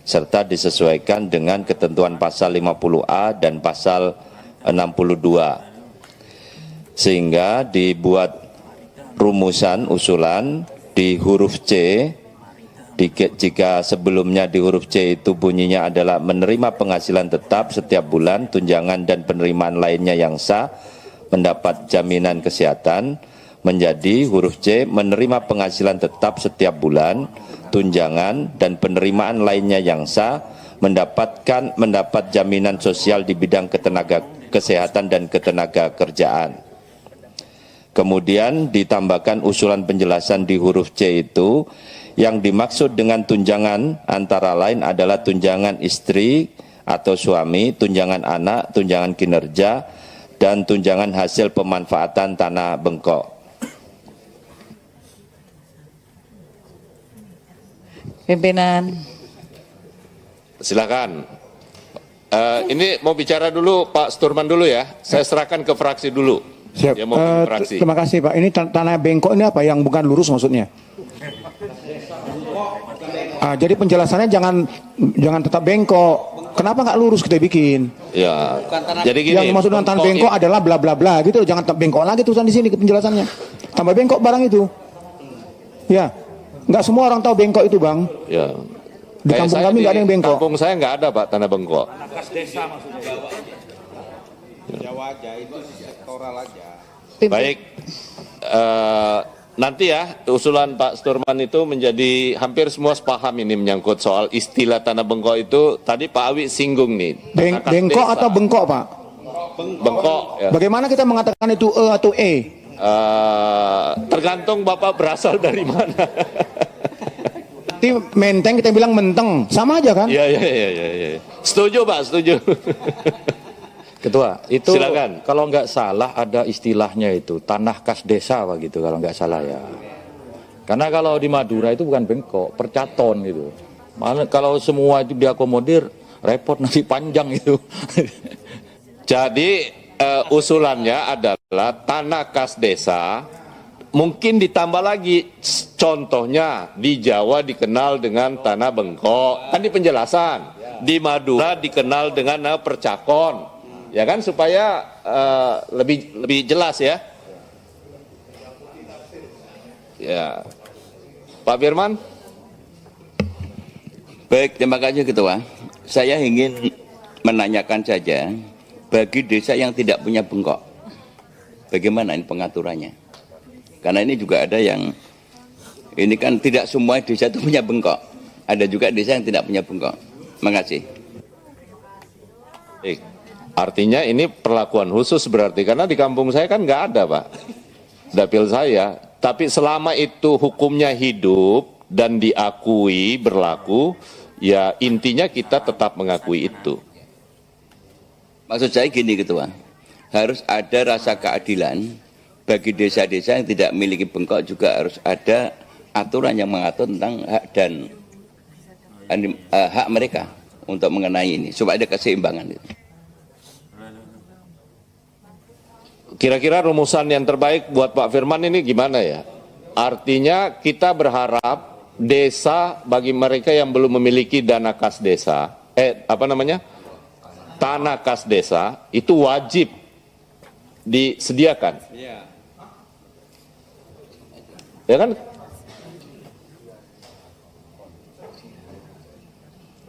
serta disesuaikan dengan ketentuan pasal 50A dan pasal 62. Sehingga dibuat rumusan usulan di huruf C, jika sebelumnya di huruf C itu bunyinya adalah menerima penghasilan tetap setiap bulan, tunjangan dan penerimaan lainnya yang sah, mendapat jaminan kesehatan, menjadi huruf C menerima penghasilan tetap setiap bulan, tunjangan dan penerimaan lainnya yang sah, mendapat jaminan sosial di bidang ketenaga kesehatan dan ketenaga kerjaan. Kemudian ditambahkan usulan penjelasan di huruf C itu, yang dimaksud dengan tunjangan antara lain adalah tunjangan istri atau suami, tunjangan anak, tunjangan kinerja, dan tunjangan hasil pemanfaatan tanah bengkok. Pimpinan. Silakan. Ini mau bicara dulu Pak Sturman dulu ya. Saya serahkan ke fraksi dulu. Siap. Ya, mau fraksi. Terima kasih Pak. Ini tanah bengkok ini apa yang bukan lurus maksudnya? Jadi penjelasannya jangan tetap bengkok. Kenapa nggak lurus kita bikin? Ya. Jadi gini. Yang dimaksud dengan tanah bengkok adalah bla bla bla gitu. Jangan tetap bengkok lagi tulisan di sini penjelasannya. Tambah bengkok barang itu. Ya. Nggak semua orang tahu bengkok itu Bang. Ya. Di kampung kami nggak ada yang bengkok. Kampung saya nggak ada Pak tanah bengkok. Kas desa maksudnya Jawa. Jawa aja itu sektoral aja. Baik. Nanti ya usulan Pak Sturman itu menjadi hampir semua sepaham ini menyangkut soal istilah tanah bengkok itu. Tadi Pak Awi singgung nih. Bengkok atau bengkok Pak? Bengkok. Ya. Bagaimana kita mengatakan itu E atau E? Tergantung Bapak berasal dari mana. mati, menteng kita bilang menteng, sama aja kan? Iya. Setuju Pak, setuju. Ketua, itu silakan. Kalau nggak salah ada istilahnya itu tanah kas desa begitu kalau nggak salah ya. Karena kalau di Madura itu bukan bengkok, percaton gitu. Malah kalau semua itu diakomodir repot nanti panjang itu. Jadi usulannya adalah tanah kas desa, mungkin ditambah lagi contohnya di Jawa dikenal dengan tanah bengkok, kan di penjelasan. Di Madura dikenal dengan percakon. Ya kan supaya lebih jelas ya. Ya. Pak Firman. Baik, terima kasih Ketua. Saya ingin menanyakan saja, bagi desa yang tidak punya bengkok, bagaimana ini pengaturannya? Karena ini juga ada yang, ini kan tidak semua desa itu punya bengkok. Ada juga desa yang tidak punya bengkok. Terima kasih. Baik. Artinya ini perlakuan khusus berarti, karena di kampung saya kan nggak ada Pak, dapil saya. Tapi selama itu hukumnya hidup dan diakui berlaku, ya intinya kita tetap mengakui itu. Maksud saya gini Ketua, harus ada rasa keadilan bagi desa-desa yang tidak memiliki bengkok, juga harus ada aturan yang mengatur tentang hak dan hak mereka untuk mengenai ini, supaya ada keseimbangan itu. Kira-kira rumusan yang terbaik buat Pak Firman ini gimana ya? Artinya kita berharap desa bagi mereka yang belum memiliki dana kas desa, tanah kas desa itu wajib disediakan. Ya kan?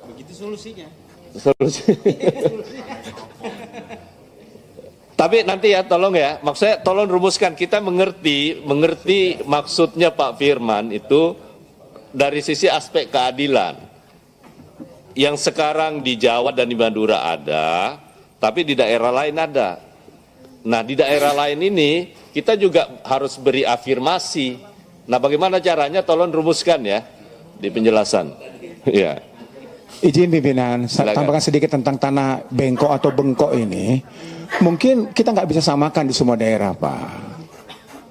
Begitu solusinya. Tapi nanti ya tolong ya, maksudnya tolong rumuskan, kita mengerti maksudnya Pak Firman itu dari sisi aspek keadilan. Yang sekarang di Jawa dan di Madura ada, tapi di daerah lain ada. Nah di daerah lain ini kita juga harus beri afirmasi. Nah bagaimana caranya tolong rumuskan ya di penjelasan. Ya. Izin pimpinan, tambahkan sedikit tentang tanah bengkok atau bengkok ini. Mungkin kita nggak bisa samakan di semua daerah, Pak.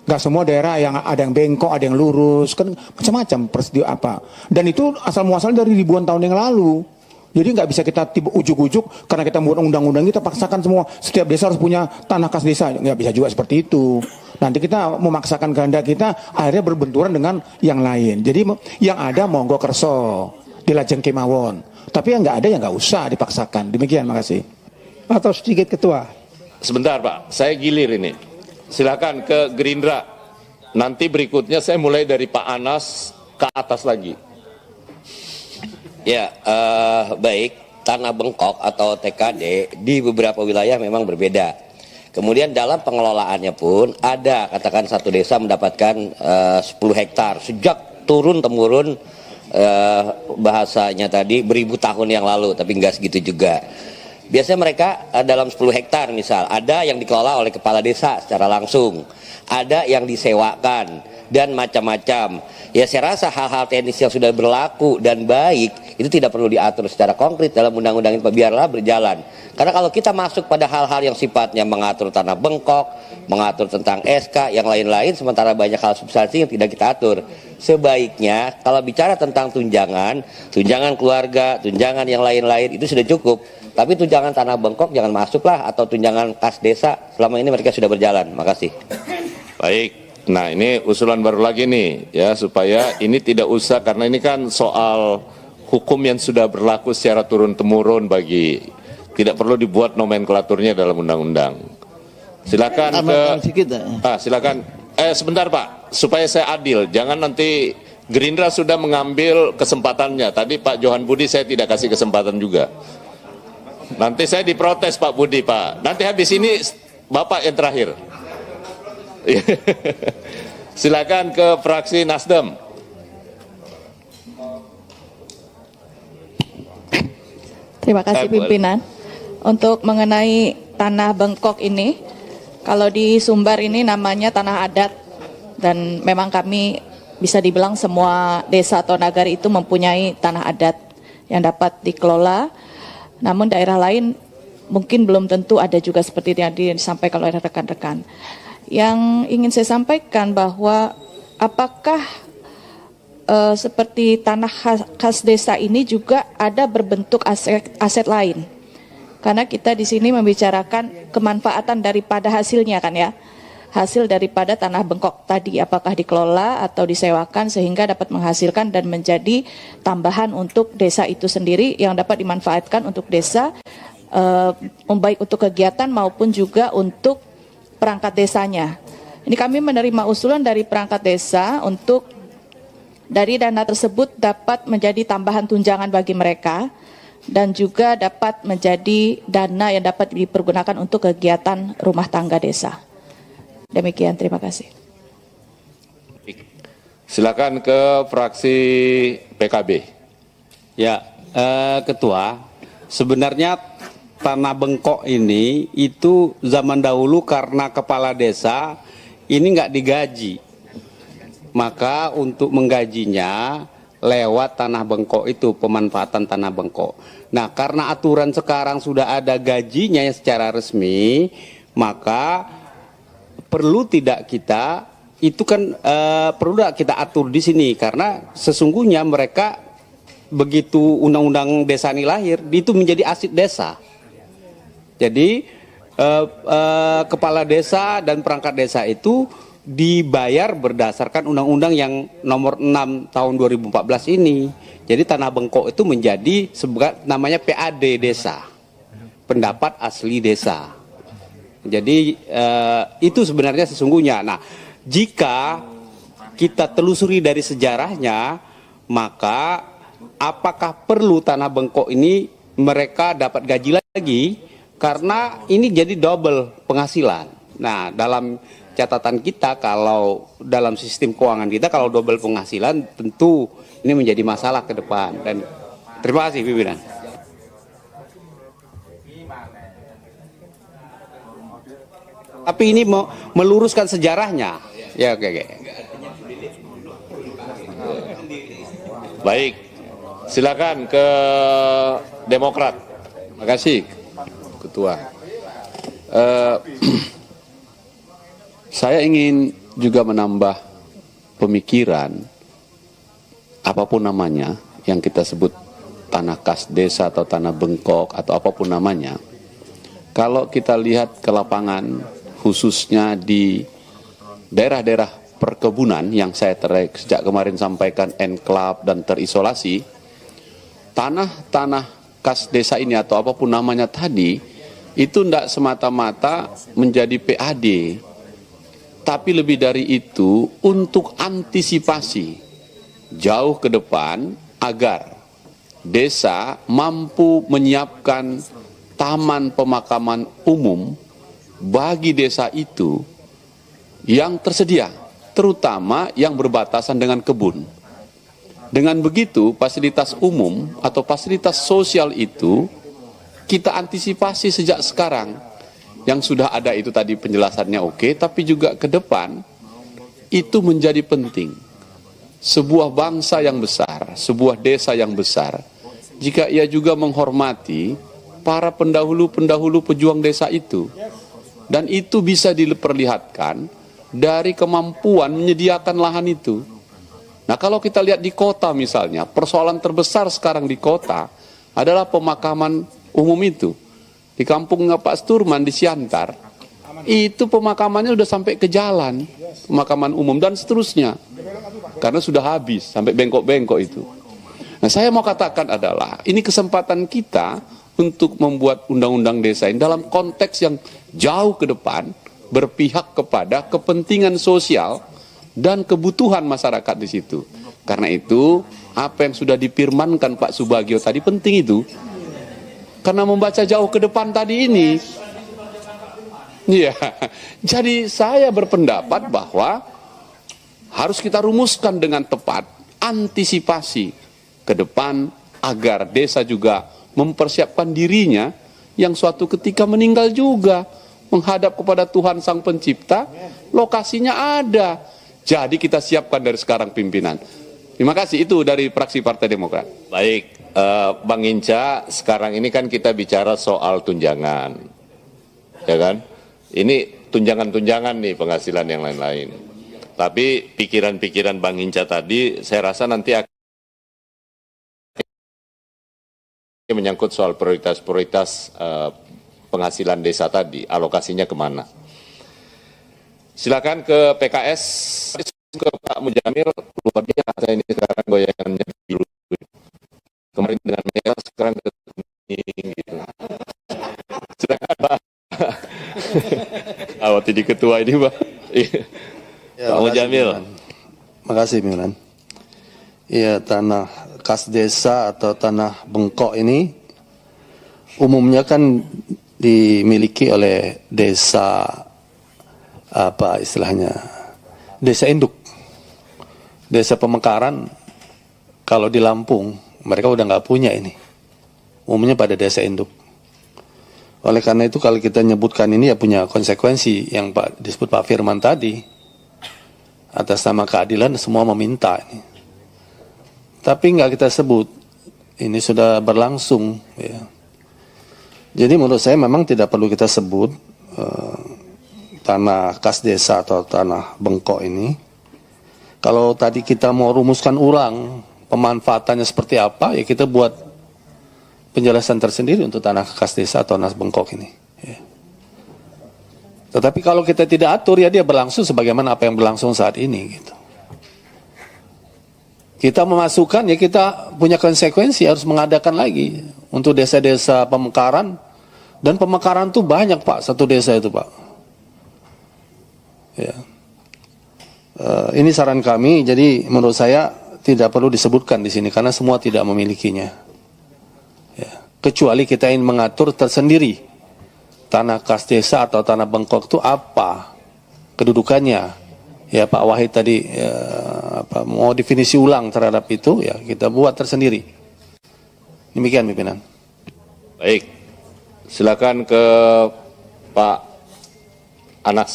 Nggak semua daerah yang ada yang bengkok, ada yang lurus, kan macam-macam peristiwa apa. Dan itu asal muasal dari ribuan tahun yang lalu. Jadi nggak bisa kita tiba ujuk-ujuk karena kita membuat undang-undang kita paksakan semua setiap desa harus punya tanah kas desa. Nggak bisa juga seperti itu. Nanti kita memaksakan kehendak kita, akhirnya berbenturan dengan yang lain. Jadi yang ada monggo kerso di Lajeng Kemawon. Tapi yang nggak ada ya nggak usah dipaksakan. Demikian, makasih. Atau sedikit Ketua. Sebentar Pak, saya gilir ini. Silakan ke Gerindra. Nanti berikutnya saya mulai dari Pak Anas ke atas lagi. Ya, baik. Tanah bengkok atau TKD di beberapa wilayah memang berbeda. Kemudian dalam pengelolaannya pun ada, katakan satu desa mendapatkan 10 hektar sejak turun-temurun, bahasanya tadi beribu tahun yang lalu, tapi enggak segitu juga. Biasanya mereka dalam 10 hektar misal, ada yang dikelola oleh kepala desa secara langsung, ada yang disewakan, dan macam-macam. Ya saya rasa hal-hal teknis yang sudah berlaku dan baik, itu tidak perlu diatur secara konkret dalam undang-undang ini, biarlah berjalan. Karena kalau kita masuk pada hal-hal yang sifatnya mengatur tanah bengkok, mengatur tentang SK, yang lain-lain, sementara banyak hal substansi yang tidak kita atur. Sebaiknya kalau bicara tentang tunjangan keluarga, tunjangan yang lain-lain, itu sudah cukup. Tapi tunjangan tanah bengkok jangan masuklah, atau tunjangan kas desa, selama ini mereka sudah berjalan. Makasih. Baik, nah ini usulan baru lagi nih ya, supaya ini tidak usah, karena ini kan soal hukum yang sudah berlaku secara turun-temurun, bagi tidak perlu dibuat nomenklaturnya dalam undang-undang. Silakan silakan. Sebentar Pak, supaya saya adil, jangan nanti Gerindra sudah mengambil kesempatannya. Tadi Pak Johan Budi saya tidak kasih kesempatan juga. Nanti saya diprotes Pak Budi, Pak. Nanti habis ini Bapak yang terakhir. Silakan ke fraksi Nasdem. Terima kasih pimpinan. Untuk mengenai tanah bengkok ini, kalau di Sumbar ini namanya tanah adat, dan memang kami bisa dibilang semua desa atau nagari itu mempunyai tanah adat yang dapat dikelola. Namun daerah lain mungkin belum tentu ada juga seperti yang disampaikan oleh rekan-rekan. Yang ingin saya sampaikan bahwa apakah seperti tanah khas desa ini juga ada berbentuk aset lain? Karena kita di sini membicarakan kemanfaatan daripada hasilnya kan ya. Hasil daripada tanah bengkok tadi apakah dikelola atau disewakan sehingga dapat menghasilkan dan menjadi tambahan untuk desa itu sendiri yang dapat dimanfaatkan untuk desa, baik untuk kegiatan maupun juga untuk perangkat desanya. Ini kami menerima usulan dari perangkat desa untuk dari dana tersebut dapat menjadi tambahan tunjangan bagi mereka dan juga dapat menjadi dana yang dapat dipergunakan untuk kegiatan rumah tangga desa. Demikian, terima kasih. Silakan ke fraksi PKB. Ya, Ketua, sebenarnya tanah bengkok ini itu zaman dahulu karena kepala desa ini nggak digaji. Maka untuk menggajinya lewat tanah bengkok itu, pemanfaatan tanah bengkok. Nah, karena aturan sekarang sudah ada gajinya yang secara resmi, maka perlu tidak kita itu kan perlu tidak kita atur di sini karena sesungguhnya mereka begitu undang-undang desa ini lahir itu menjadi aset desa. Jadi kepala desa dan perangkat desa itu dibayar berdasarkan undang-undang yang nomor 6 tahun 2014 ini. Jadi tanah bengkok itu menjadi namanya PAD desa, pendapat asli desa. Jadi itu sebenarnya sesungguhnya. Nah, jika kita telusuri dari sejarahnya, maka apakah perlu tanah bengkok ini mereka dapat gaji lagi? Karena ini jadi double penghasilan. Nah, dalam catatan kita kalau dalam sistem keuangan kita kalau double penghasilan tentu ini menjadi masalah ke depan. Dan terima kasih pimpinan. Tapi ini meluruskan sejarahnya. Ya, oke. Baik, silakan ke Demokrat. Terima kasih, Ketua. Saya ingin juga menambah pemikiran, apapun namanya, yang kita sebut tanah kas desa atau tanah bengkok atau apapun namanya. Kalau kita lihat ke lapangan, khususnya di daerah-daerah perkebunan yang saya sejak kemarin sampaikan enklave dan terisolasi, tanah-tanah kas desa ini atau apapun namanya tadi, itu tidak semata-mata menjadi PAD, tapi lebih dari itu untuk antisipasi jauh ke depan agar desa mampu menyiapkan taman pemakaman umum bagi desa itu yang tersedia, terutama yang berbatasan dengan kebun. Dengan begitu, fasilitas umum atau fasilitas sosial itu kita antisipasi sejak sekarang. Yang sudah ada itu tadi penjelasannya oke, tapi juga ke depan itu menjadi penting. Sebuah bangsa yang besar, sebuah desa yang besar, jika ia juga menghormati para pendahulu-pendahulu pejuang desa itu, dan itu bisa diperlihatkan dari kemampuan menyediakan lahan itu. Nah, kalau kita lihat di kota misalnya, persoalan terbesar sekarang di kota adalah pemakaman umum itu. Di kampungnya Pak Sturman di Siantar, itu pemakamannya sudah sampai ke jalan, pemakaman umum dan seterusnya. Karena sudah habis, sampai bengkok-bengkok itu. Nah, saya mau katakan adalah, ini kesempatan kita untuk membuat undang-undang desa ini dalam konteks yang jauh ke depan, berpihak kepada kepentingan sosial dan kebutuhan masyarakat di situ. Karena itu, apa yang sudah difirmankan Pak Subagio tadi penting itu. Karena membaca jauh ke depan tadi ini. Ya, jadi saya berpendapat bahwa harus kita rumuskan dengan tepat antisipasi ke depan agar desa juga mempersiapkan dirinya yang suatu ketika meninggal juga menghadap kepada Tuhan Sang Pencipta, lokasinya ada. Jadi kita siapkan dari sekarang pimpinan. Terima kasih, itu dari fraksi Partai Demokrat. Baik, Bang Hinca, sekarang ini kan kita bicara soal tunjangan, ya kan? Ini tunjangan-tunjangan nih, penghasilan yang lain-lain. Tapi pikiran-pikiran Bang Hinca tadi, saya rasa nanti akan menyangkut soal prioritas-prioritas penghasilan desa tadi, alokasinya kemana. Silakan ke PKS, ke Pak Mujamil, luar biasa ini sekarang goyangannya dulu. Kemarin dengan merah, sekarang ke kuning gitu. Silakan Pak. Awat jadi ketua ini Pak. Ya, Pak Mujamil. Makasih Milan. Iya, tanah kas desa atau tanah bengkok ini umumnya kan dimiliki oleh desa, apa istilahnya, desa induk, desa pemekaran. Kalau di Lampung mereka udah nggak punya ini, umumnya pada desa induk. Oleh karena itu kalau kita nyebutkan ini ya punya konsekuensi yang disebut Pak Firman tadi, atas nama keadilan semua meminta ini. Tapi nggak kita sebut, ini sudah berlangsung. Ya. Jadi menurut saya memang tidak perlu kita sebut tanah kas desa atau tanah bengkok ini. Kalau tadi kita mau rumuskan ulang pemanfaatannya seperti apa, ya kita buat penjelasan tersendiri untuk tanah kas desa atau tanah bengkok ini. Ya. Tetapi kalau kita tidak atur, ya dia berlangsung sebagaimana apa yang berlangsung saat ini. Gitu. Kita memasukkan, ya kita punya konsekuensi harus mengadakan lagi untuk desa-desa pemekaran. Dan pemekaran tuh banyak Pak, satu desa itu Pak. Ya. Ini saran kami, jadi menurut saya tidak perlu disebutkan di sini karena semua tidak memilikinya. Ya. Kecuali kita ingin mengatur tersendiri tanah kas desa atau tanah bengkok itu apa kedudukannya. Ya Pak Wahid tadi mau definisi ulang terhadap itu, ya kita buat tersendiri. Demikian pimpinan. Baik, silakan ke Pak Anas.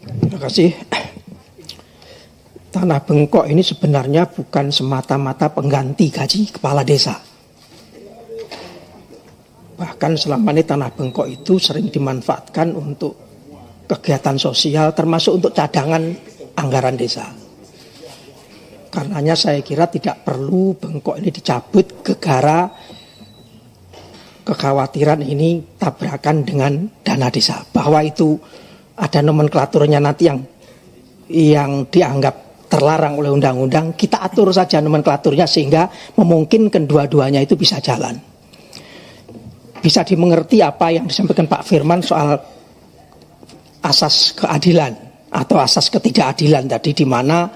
Terima kasih. Tanah bengkok ini sebenarnya bukan semata-mata pengganti gaji kepala desa. Bahkan selama ini tanah bengkok itu sering dimanfaatkan untuk kegiatan sosial termasuk untuk cadangan anggaran desa. Karenanya saya kira tidak perlu bengkok ini dicabut gegara kekhawatiran ini tabrakan dengan dana desa. Bahwa itu ada nomenklaturnya nanti yang dianggap terlarang oleh undang-undang, kita atur saja nomenklaturnya sehingga memungkinkan dua-duanya itu bisa jalan. Bisa dimengerti apa yang disampaikan Pak Firman soal asas keadilan atau asas ketidakadilan tadi, di mana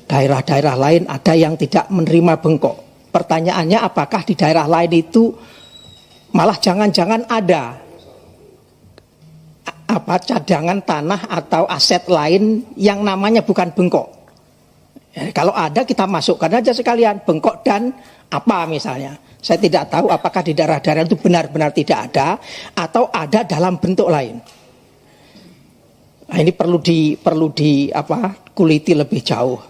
daerah-daerah lain ada yang tidak menerima bengkok. Pertanyaannya apakah di daerah lain itu malah jangan-jangan ada cadangan tanah atau aset lain yang namanya bukan bengkok. Ya, kalau ada kita masukkan aja sekalian bengkok dan apa misalnya. Saya tidak tahu apakah di daerah-daerah itu benar-benar tidak ada atau ada dalam bentuk lain. Nah, ini perlu kuliti lebih jauh.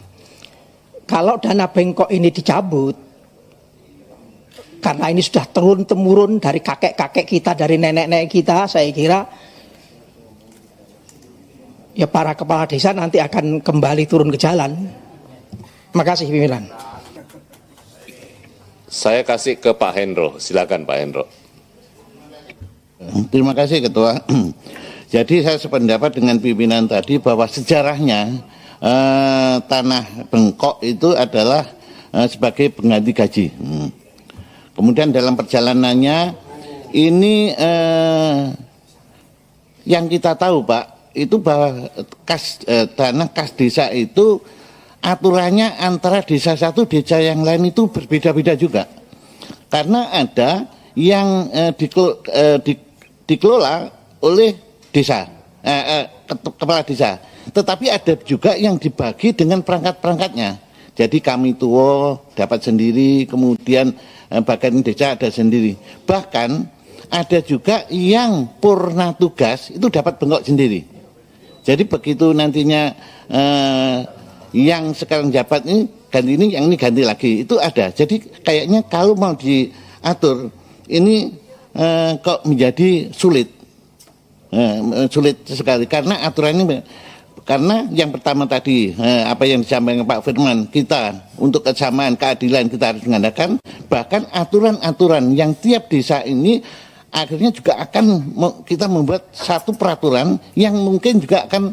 Kalau dana bengkok ini dicabut, karena ini sudah turun-temurun dari kakek-kakek kita, dari nenek-nenek kita, saya kira ya para kepala desa nanti akan kembali turun ke jalan. Terima kasih pimpinan. Saya kasih ke Pak Hendro, silakan Pak Hendro. Terima kasih Ketua. Jadi saya sependapat dengan pimpinan tadi bahwa sejarahnya tanah bengkok itu adalah sebagai pengganti gaji. Kemudian dalam perjalanannya ini yang kita tahu Pak, itu bahwa tanah kas desa itu aturannya antara desa satu desa yang lain itu berbeda-beda juga. Karena ada yang dikelola oleh desa, kepala desa. Tetapi ada juga yang dibagi dengan perangkat-perangkatnya. Jadi kami tua dapat sendiri, kemudian bagian desa ada sendiri. Bahkan ada juga yang purna tugas itu dapat bengkok sendiri. Jadi begitu nantinya yang sekarang jabat ini ganti ini, yang ini ganti lagi, itu ada. Jadi kayaknya kalau mau diatur ini kok menjadi sulit, sulit sekali karena aturan ini. Karena yang pertama tadi apa yang disampaikan Pak Firman, kita untuk kesamaan keadilan kita harus mengadakan, bahkan aturan-aturan yang tiap desa ini akhirnya juga akan kita membuat satu peraturan yang mungkin juga akan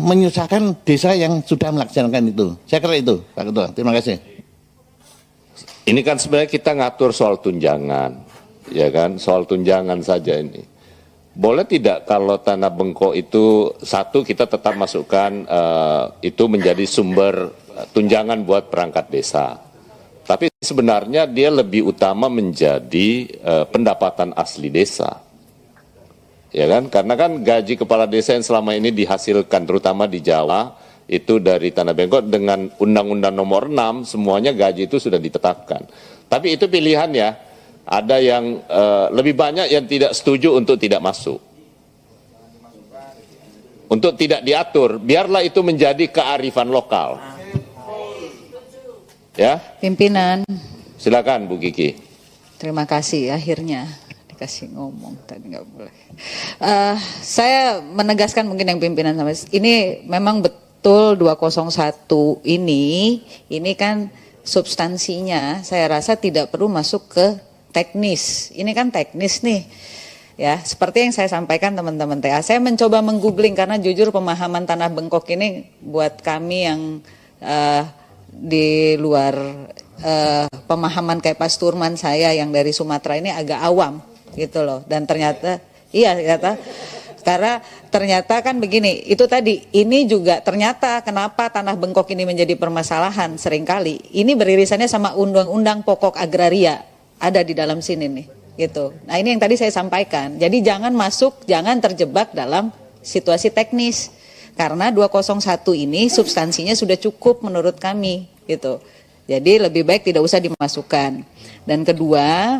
menyusahkan desa yang sudah melaksanakan itu. Saya kira itu, Pak Ketua. Terima kasih. Ini kan sebenarnya kita ngatur soal tunjangan, ya kan, soal tunjangan saja ini. Boleh tidak kalau tanah bengkok itu satu kita tetap masukkan itu menjadi sumber tunjangan buat perangkat desa. Tapi sebenarnya dia lebih utama menjadi pendapatan asli desa. Ya kan? Karena kan gaji kepala desa yang selama ini dihasilkan terutama di Jawa itu dari tanah bengkok dengan Undang-Undang Nomor 6 semuanya gaji itu sudah ditetapkan. Tapi itu pilihan ya. Ada yang lebih banyak yang tidak setuju untuk tidak masuk. Untuk tidak diatur, biarlah itu menjadi kearifan lokal. Ya. Pimpinan. Silakan Bu Kiki. Terima kasih, akhirnya dikasih ngomong, tadi nggak boleh. Saya menegaskan mungkin yang pimpinan sama ini memang betul 201 ini kan substansinya saya rasa tidak perlu masuk ke teknis. Ini kan teknis nih. Ya, seperti yang saya sampaikan teman-teman TA. Saya mencoba menggoogling karena jujur pemahaman tanah bengkok ini buat kami yang di luar pemahaman kayak Pak Turman saya yang dari Sumatera ini agak awam gitu loh. Dan ternyata karena ternyata kan begini, itu tadi, ini juga ternyata kenapa tanah bengkok ini menjadi permasalahan seringkali. Ini beririsannya sama undang-undang pokok agraria. Ada di dalam sini nih, gitu. Nah ini yang tadi saya sampaikan. Jadi jangan jangan terjebak dalam situasi teknis. Karena 201 ini substansinya sudah cukup menurut kami, gitu. Jadi lebih baik tidak usah dimasukkan. Dan kedua,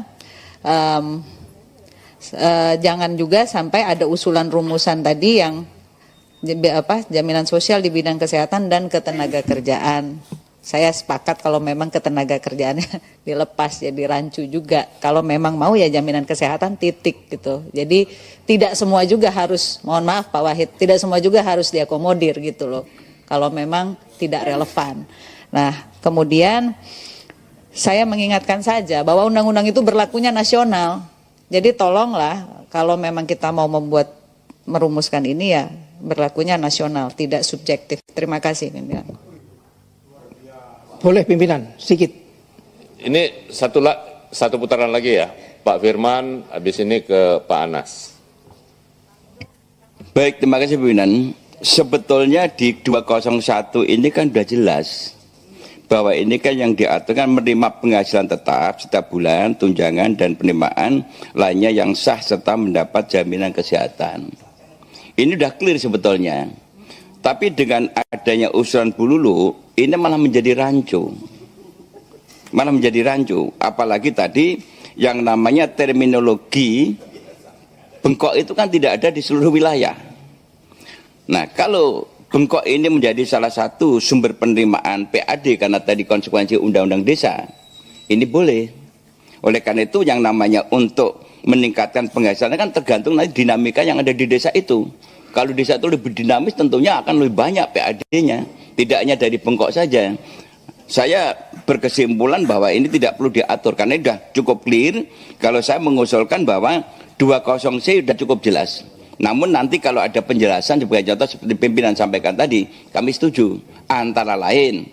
jangan juga sampai ada usulan rumusan tadi yang jaminan sosial di bidang kesehatan dan ketenaga kerjaan. Saya sepakat kalau memang ketenaga kerjaannya dilepas jadi rancu juga. Kalau memang mau ya jaminan kesehatan titik gitu. Jadi tidak semua juga harus, mohon maaf Pak Wahid, tidak semua juga harus diakomodir gitu loh. Kalau memang tidak relevan. Nah kemudian saya mengingatkan saja bahwa undang-undang itu berlakunya nasional. Jadi tolonglah kalau memang kita mau merumuskan ini ya berlakunya nasional, tidak subjektif. Terima kasih pimpinan. Boleh pimpinan, sedikit. Ini satu putaran lagi ya, Pak Firman, habis ini ke Pak Anas. Baik, terima kasih pimpinan. Sebetulnya di 201 ini kan sudah jelas bahwa ini kan yang diatur kan menerima penghasilan tetap setiap bulan, tunjangan dan penerimaan lainnya yang sah serta mendapat jaminan kesehatan. Ini sudah clear sebetulnya. Tapi dengan adanya usulan Bu Lulu, ini malah menjadi rancu. Apalagi tadi yang namanya terminologi bengkok itu kan tidak ada di seluruh wilayah. Nah, kalau bengkok ini menjadi salah satu sumber penerimaan PAD karena tadi konsekuensi undang-undang desa, ini boleh. Oleh karena itu yang namanya untuk meningkatkan penghasilan kan tergantung nanti dinamika yang ada di desa itu. Kalau desa itu lebih dinamis tentunya akan lebih banyak PAD-nya, tidak hanya dari bengkok saja. Saya berkesimpulan bahwa ini tidak perlu diatur karena sudah cukup clear. Kalau saya mengusulkan bahwa 20C sudah cukup jelas. Namun nanti kalau ada penjelasan sebagai contoh seperti pimpinan sampaikan tadi, kami setuju. Antara lain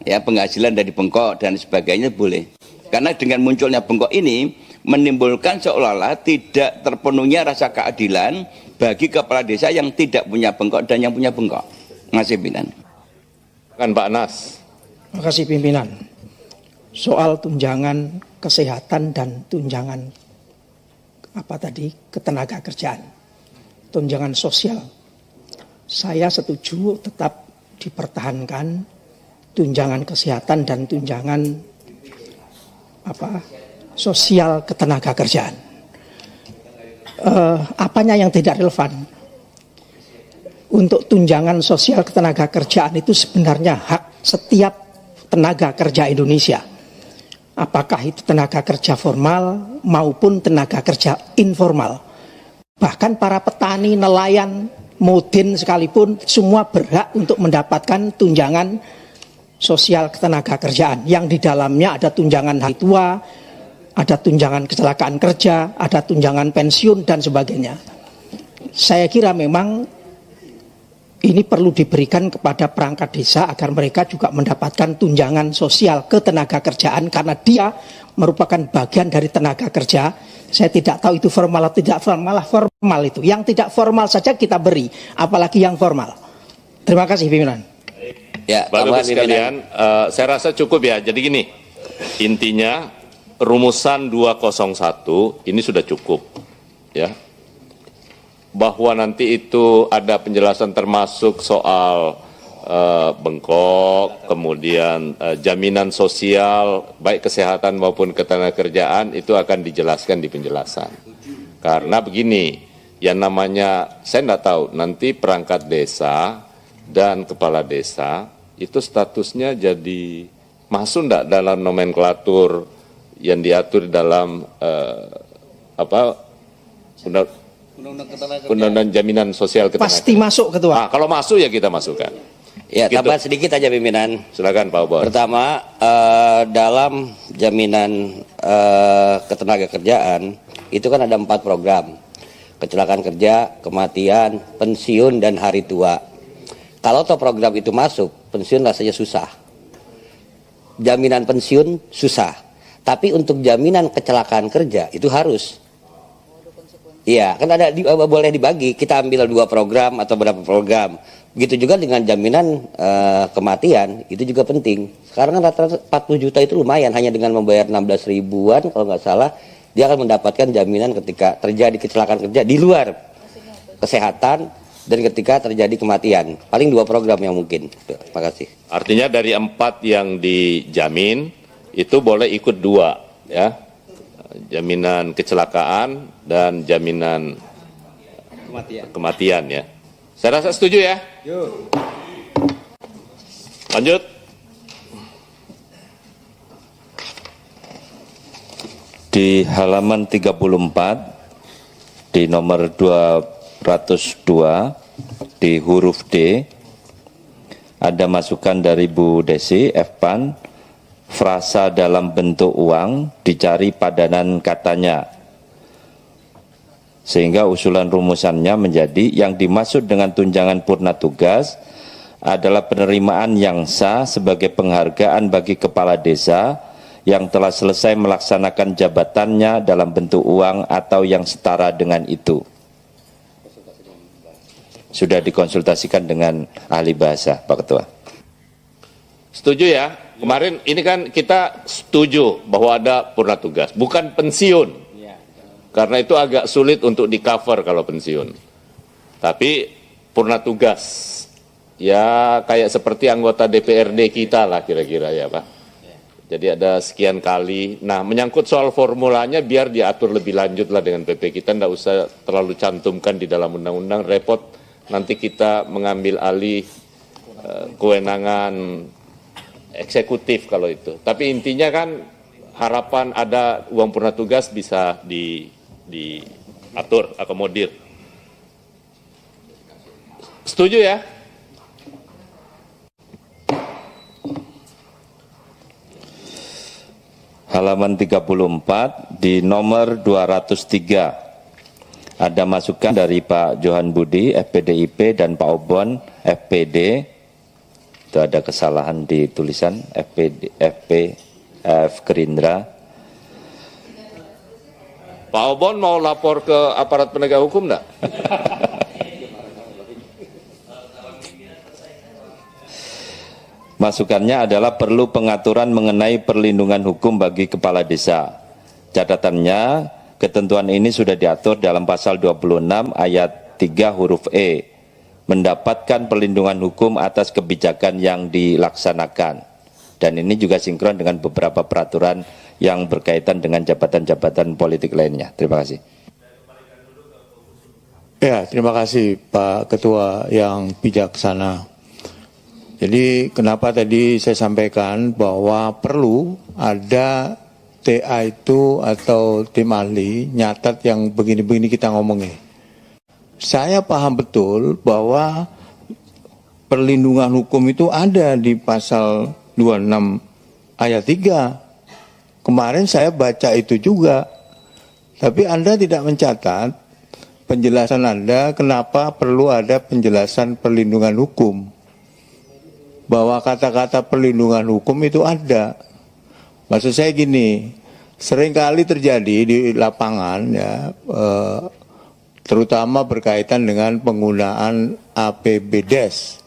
ya penghasilan dari bengkok dan sebagainya boleh. Karena dengan munculnya bengkok ini menimbulkan seolah-olah tidak terpenuhnya rasa keadilan bagi kepala desa yang tidak punya bengkok dan yang punya bengkok. Masih pimpinan. Kan Pak Nas. Terima kasih pimpinan. Soal tunjangan kesehatan dan tunjangan ketenaga kerjaan, tunjangan sosial. Saya setuju tetap dipertahankan tunjangan kesehatan dan tunjangan sosial ketenaga kerjaan. Apanya yang tidak relevan? untuk tunjangan sosial ketenaga kerjaan itu sebenarnya hak setiap tenaga kerja Indonesia. Apakah itu tenaga kerja formal maupun tenaga kerja informal. Bahkan para petani, nelayan, modin sekalipun semua berhak untuk mendapatkan tunjangan sosial ketenaga kerjaan yang di dalamnya ada tunjangan hari tua, ada tunjangan kecelakaan kerja, ada tunjangan pensiun dan sebagainya. Saya kira memang ini perlu diberikan kepada perangkat desa agar mereka juga mendapatkan tunjangan sosial ketenaga kerjaan karena dia merupakan bagian dari tenaga kerja. Saya tidak tahu itu formal atau tidak formal, formal itu. Yang tidak formal saja kita beri, apalagi yang formal. Terima kasih pimpinan. Ya, Bapak Ibu sekalian, saya rasa cukup ya. Jadi gini, intinya rumusan 201 ini sudah cukup, ya. Bahwa nanti itu ada penjelasan termasuk soal bengkok, kemudian jaminan sosial, baik kesehatan maupun ketenagakerjaan itu akan dijelaskan di penjelasan. Karena begini, yang namanya, saya tidak tahu, nanti perangkat desa dan kepala desa itu statusnya jadi masuk enggak dalam nomenklatur yang diatur dalam Undang-Undang Jaminan Sosial Ketenagakerjaan. Pasti masuk, Ketua. Nah, kalau masuk ya kita masukkan. Ya, Gitu. tambah sedikit aja pimpinan. Silakan Pak Obor. Pertama, dalam jaminan ketenagakerjaan itu kan ada 4 program. Kecelakaan kerja, kematian, pensiun, dan hari tua. Kalau toh program itu masuk, pensiun rasanya susah. Jaminan pensiun susah. Tapi untuk jaminan kecelakaan kerja itu harus. Iya, kan ada boleh dibagi. Kita ambil 2 program atau berapa program. Begitu juga dengan jaminan kematian, itu juga penting. Sekarang kan rata-rata 40 juta itu lumayan, hanya dengan membayar 16 ribuan kalau nggak salah, dia akan mendapatkan jaminan ketika terjadi kecelakaan kerja di luar kesehatan dan ketika terjadi kematian. Paling 2 program yang mungkin. Terima kasih. Artinya dari 4 yang dijamin, itu boleh ikut 2, ya. Jaminan kecelakaan dan jaminan kematian ya. Saya rasa setuju ya. Lanjut. Di halaman 34 di nomor 202 di huruf D ada masukan dari Bu Desi Fpan, frasa dalam bentuk uang dicari padanan katanya, sehingga usulan rumusannya menjadi yang dimaksud dengan tunjangan purna tugas adalah penerimaan yang sah sebagai penghargaan bagi kepala desa yang telah selesai melaksanakan jabatannya dalam bentuk uang atau yang setara dengan itu. Sudah dikonsultasikan dengan ahli bahasa, Pak Ketua. Setuju ya? Kemarin ini kan kita setuju bahwa ada purna tugas, bukan pensiun. Karena itu agak sulit untuk di-cover kalau pensiun. Tapi purna tugas, ya kayak seperti anggota DPRD kita lah kira-kira ya Pak. Jadi ada sekian kali. Nah menyangkut soal formulanya biar diatur lebih lanjut lah dengan PP. Kita tidak usah terlalu cantumkan di dalam undang-undang, repot. Nanti kita mengambil alih kewenangan eksekutif kalau itu. Tapi intinya kan harapan ada uang purna tugas bisa diatur, akomodir. Setuju ya? Halaman 34 di nomor 203 ada masukan dari Pak Johan Budi FPDIP dan Pak Obon FPD. Itu ada kesalahan di tulisan F Gerindra. Pak Obon mau lapor ke aparat penegak hukum enggak? Masukannya adalah perlu pengaturan mengenai perlindungan hukum bagi kepala desa. Catatannya, ketentuan ini sudah diatur dalam pasal 26 ayat 3 huruf E. Mendapatkan perlindungan hukum atas kebijakan yang dilaksanakan. Dan ini juga sinkron dengan beberapa peraturan yang berkaitan dengan jabatan-jabatan politik lainnya. Terima kasih. Ya, terima kasih Pak Ketua yang bijaksana. Jadi kenapa tadi saya sampaikan bahwa perlu ada TA itu atau tim ahli nyatat yang begini-begini kita ngomongin. Saya paham betul bahwa perlindungan hukum itu ada di pasal 26 ayat 3. Kemarin saya baca itu juga. Tapi Anda tidak mencatat penjelasan Anda kenapa perlu ada penjelasan perlindungan hukum. Bahwa kata-kata perlindungan hukum itu ada. Maksud saya gini, seringkali terjadi di lapangan ya, terutama berkaitan dengan penggunaan APBDes.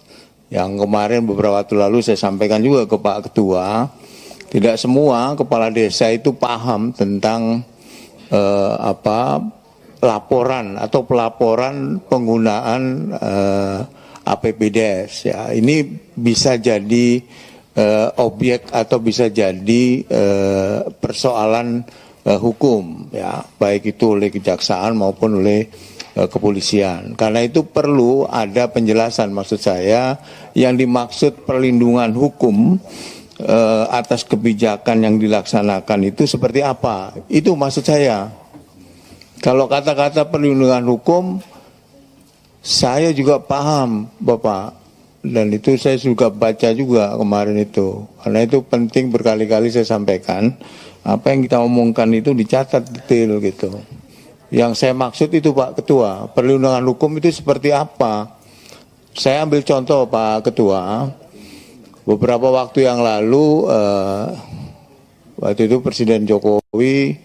Yang kemarin beberapa waktu lalu saya sampaikan juga ke Pak Ketua, tidak semua kepala desa itu paham tentang laporan atau pelaporan penggunaan APBDes. Ya, ini bisa jadi objek atau bisa jadi persoalan hukum, ya, baik itu oleh kejaksaan maupun oleh kepolisian. Karena itu perlu ada penjelasan, maksud saya yang dimaksud perlindungan hukum atas kebijakan yang dilaksanakan itu seperti apa. Itu maksud saya. Kalau kata-kata perlindungan hukum saya juga paham Bapak, dan itu saya juga baca juga kemarin itu. Karena itu penting, berkali-kali saya sampaikan apa yang kita omongkan itu dicatat detail gitu. Yang saya maksud itu Pak Ketua, perlindungan hukum itu seperti apa. Saya ambil contoh Pak Ketua, beberapa waktu yang lalu waktu itu Presiden Jokowi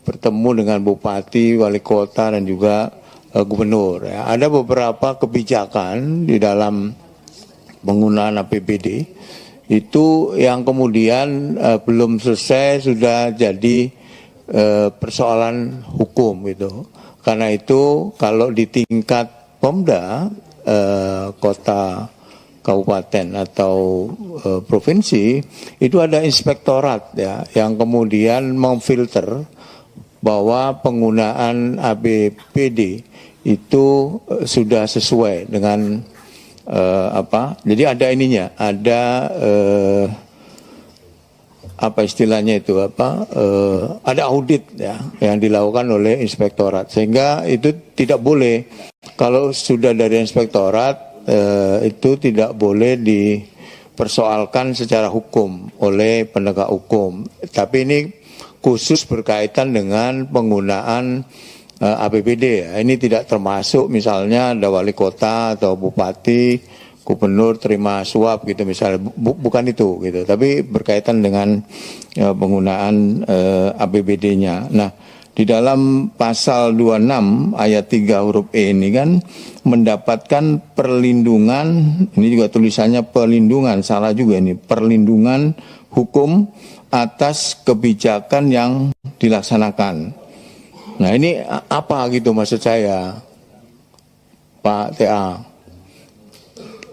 bertemu dengan bupati, wali kota dan juga gubernur. Ya. Ada beberapa kebijakan di dalam penggunaan APBD itu yang kemudian belum selesai sudah jadi persoalan hukum gitu. Karena itu kalau di tingkat Pemda kota, kabupaten atau provinsi itu ada inspektorat ya yang kemudian memfilter bahwa penggunaan APBD itu sudah sesuai dengan jadi ada ininya, ada apa istilahnya itu ada audit ya yang dilakukan oleh inspektorat, sehingga itu tidak boleh kalau sudah dari inspektorat itu tidak boleh dipersoalkan secara hukum oleh penegak hukum. Tapi ini khusus berkaitan dengan penggunaan APBD ya. Ini tidak termasuk misalnya ada wali kota atau bupati, gubernur terima suap gitu misalnya, bukan itu gitu. Tapi berkaitan dengan penggunaan APBD-nya. Nah, di dalam pasal 26 ayat 3 huruf E ini kan mendapatkan perlindungan, ini juga tulisannya perlindungan, salah juga ini, perlindungan hukum atas kebijakan yang dilaksanakan. Nah ini apa gitu maksud saya Pak TA.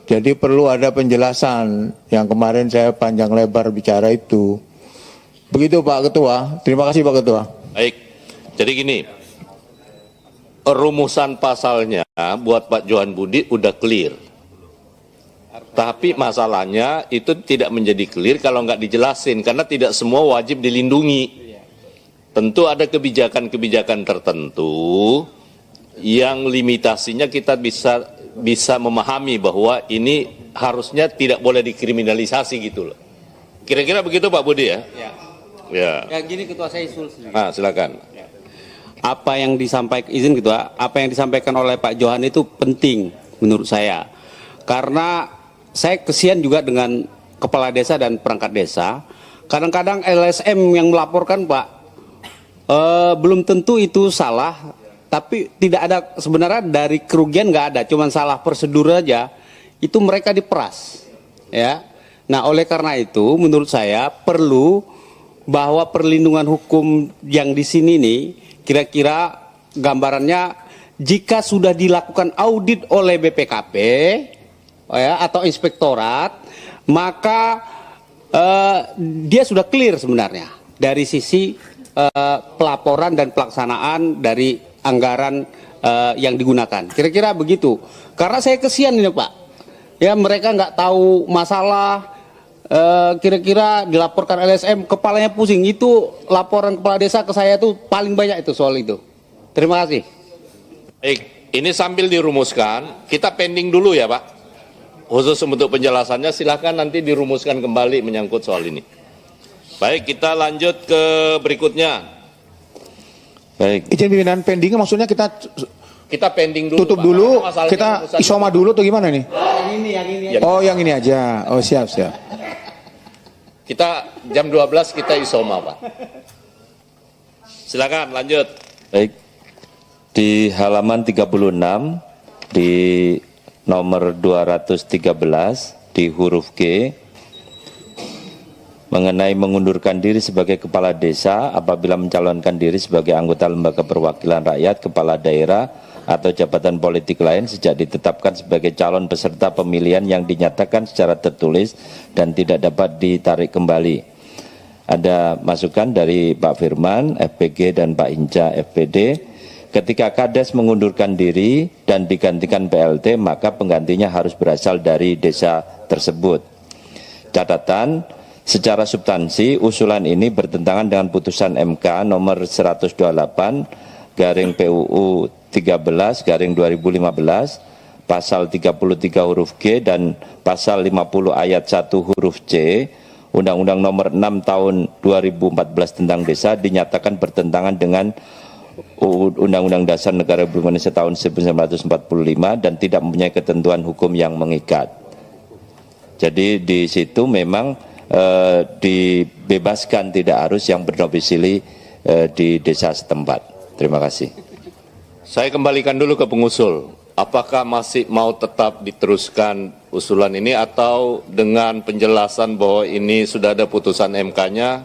Jadi perlu ada penjelasan yang kemarin saya panjang lebar bicara itu. Begitu Pak Ketua, terima kasih Pak Ketua. Baik, jadi gini, rumusan pasalnya buat Pak Johan Budi udah clear. Tapi masalahnya itu tidak menjadi clear kalau nggak dijelasin, karena tidak semua wajib dilindungi. Tentu ada kebijakan-kebijakan tertentu yang limitasinya kita bisa memahami bahwa ini harusnya tidak boleh dikriminalisasi gitu loh. Kira-kira begitu Pak Budi ya? Ya. Ya gini Ketua, saya usul sedikit. Nah, silakan. Apa yang disampaikan, izin Ketua, apa yang disampaikan oleh Pak Johan itu penting menurut saya. Karena saya kesian juga dengan kepala desa dan perangkat desa. Kadang-kadang LSM yang melaporkan Pak, belum tentu itu salah, tapi tidak ada sebenarnya dari kerugian nggak ada, cuman salah prosedur aja, itu mereka diperas, ya. Nah oleh karena itu menurut saya perlu bahwa perlindungan hukum yang di sini nih, kira-kira gambarannya jika sudah dilakukan audit oleh BPKP ya, atau inspektorat, maka dia sudah clear sebenarnya dari sisi pelaporan dan pelaksanaan dari anggaran yang digunakan. Kira-kira begitu. Karena saya kesian ini Pak. Ya mereka nggak tahu masalah. Kira-kira dilaporkan LSM kepalanya pusing. Itu laporan kepala desa ke saya tuh paling banyak itu soal itu. Terima kasih. Baik, ini sambil dirumuskan, kita pending dulu ya Pak. Khusus untuk penjelasannya silahkan nanti dirumuskan kembali menyangkut soal ini. Baik, kita lanjut ke berikutnya. Baik. Izin pimpinan, pendingnya maksudnya kita pending dulu. Tutup Pak. dulu, Masalahnya kita urusan isoma dulu atau gimana nih? Yang ini. Oh, yang ini aja. Oh, siap. Kita jam 12 kita isoma Pak. Silakan lanjut. Baik. Di halaman 36 di nomor 213 di huruf G mengenai mengundurkan diri sebagai kepala desa apabila mencalonkan diri sebagai anggota lembaga perwakilan rakyat, kepala daerah atau jabatan politik lain sejak ditetapkan sebagai calon peserta pemilihan yang dinyatakan secara tertulis dan tidak dapat ditarik kembali. Ada masukan dari Pak Firman, FPG dan Pak Hinca, FPD. Ketika Kades mengundurkan diri dan digantikan PLT, maka penggantinya harus berasal dari desa tersebut. Catatan, secara substansi, usulan ini bertentangan dengan putusan MK nomor 128 garing PUU 13 garing 2015, pasal 33 huruf G dan pasal 50 ayat 1 huruf C, Undang-Undang nomor 6 tahun 2014 tentang desa dinyatakan bertentangan dengan Undang-Undang Dasar Negara Republik Indonesia tahun 1945 dan tidak mempunyai ketentuan hukum yang mengikat. Jadi di situ memang dibebaskan, tidak harus yang berdomisili di desa setempat. Terima kasih. Saya kembalikan dulu ke pengusul. Apakah masih mau tetap diteruskan usulan ini atau dengan penjelasan bahwa ini sudah ada putusan MK-nya?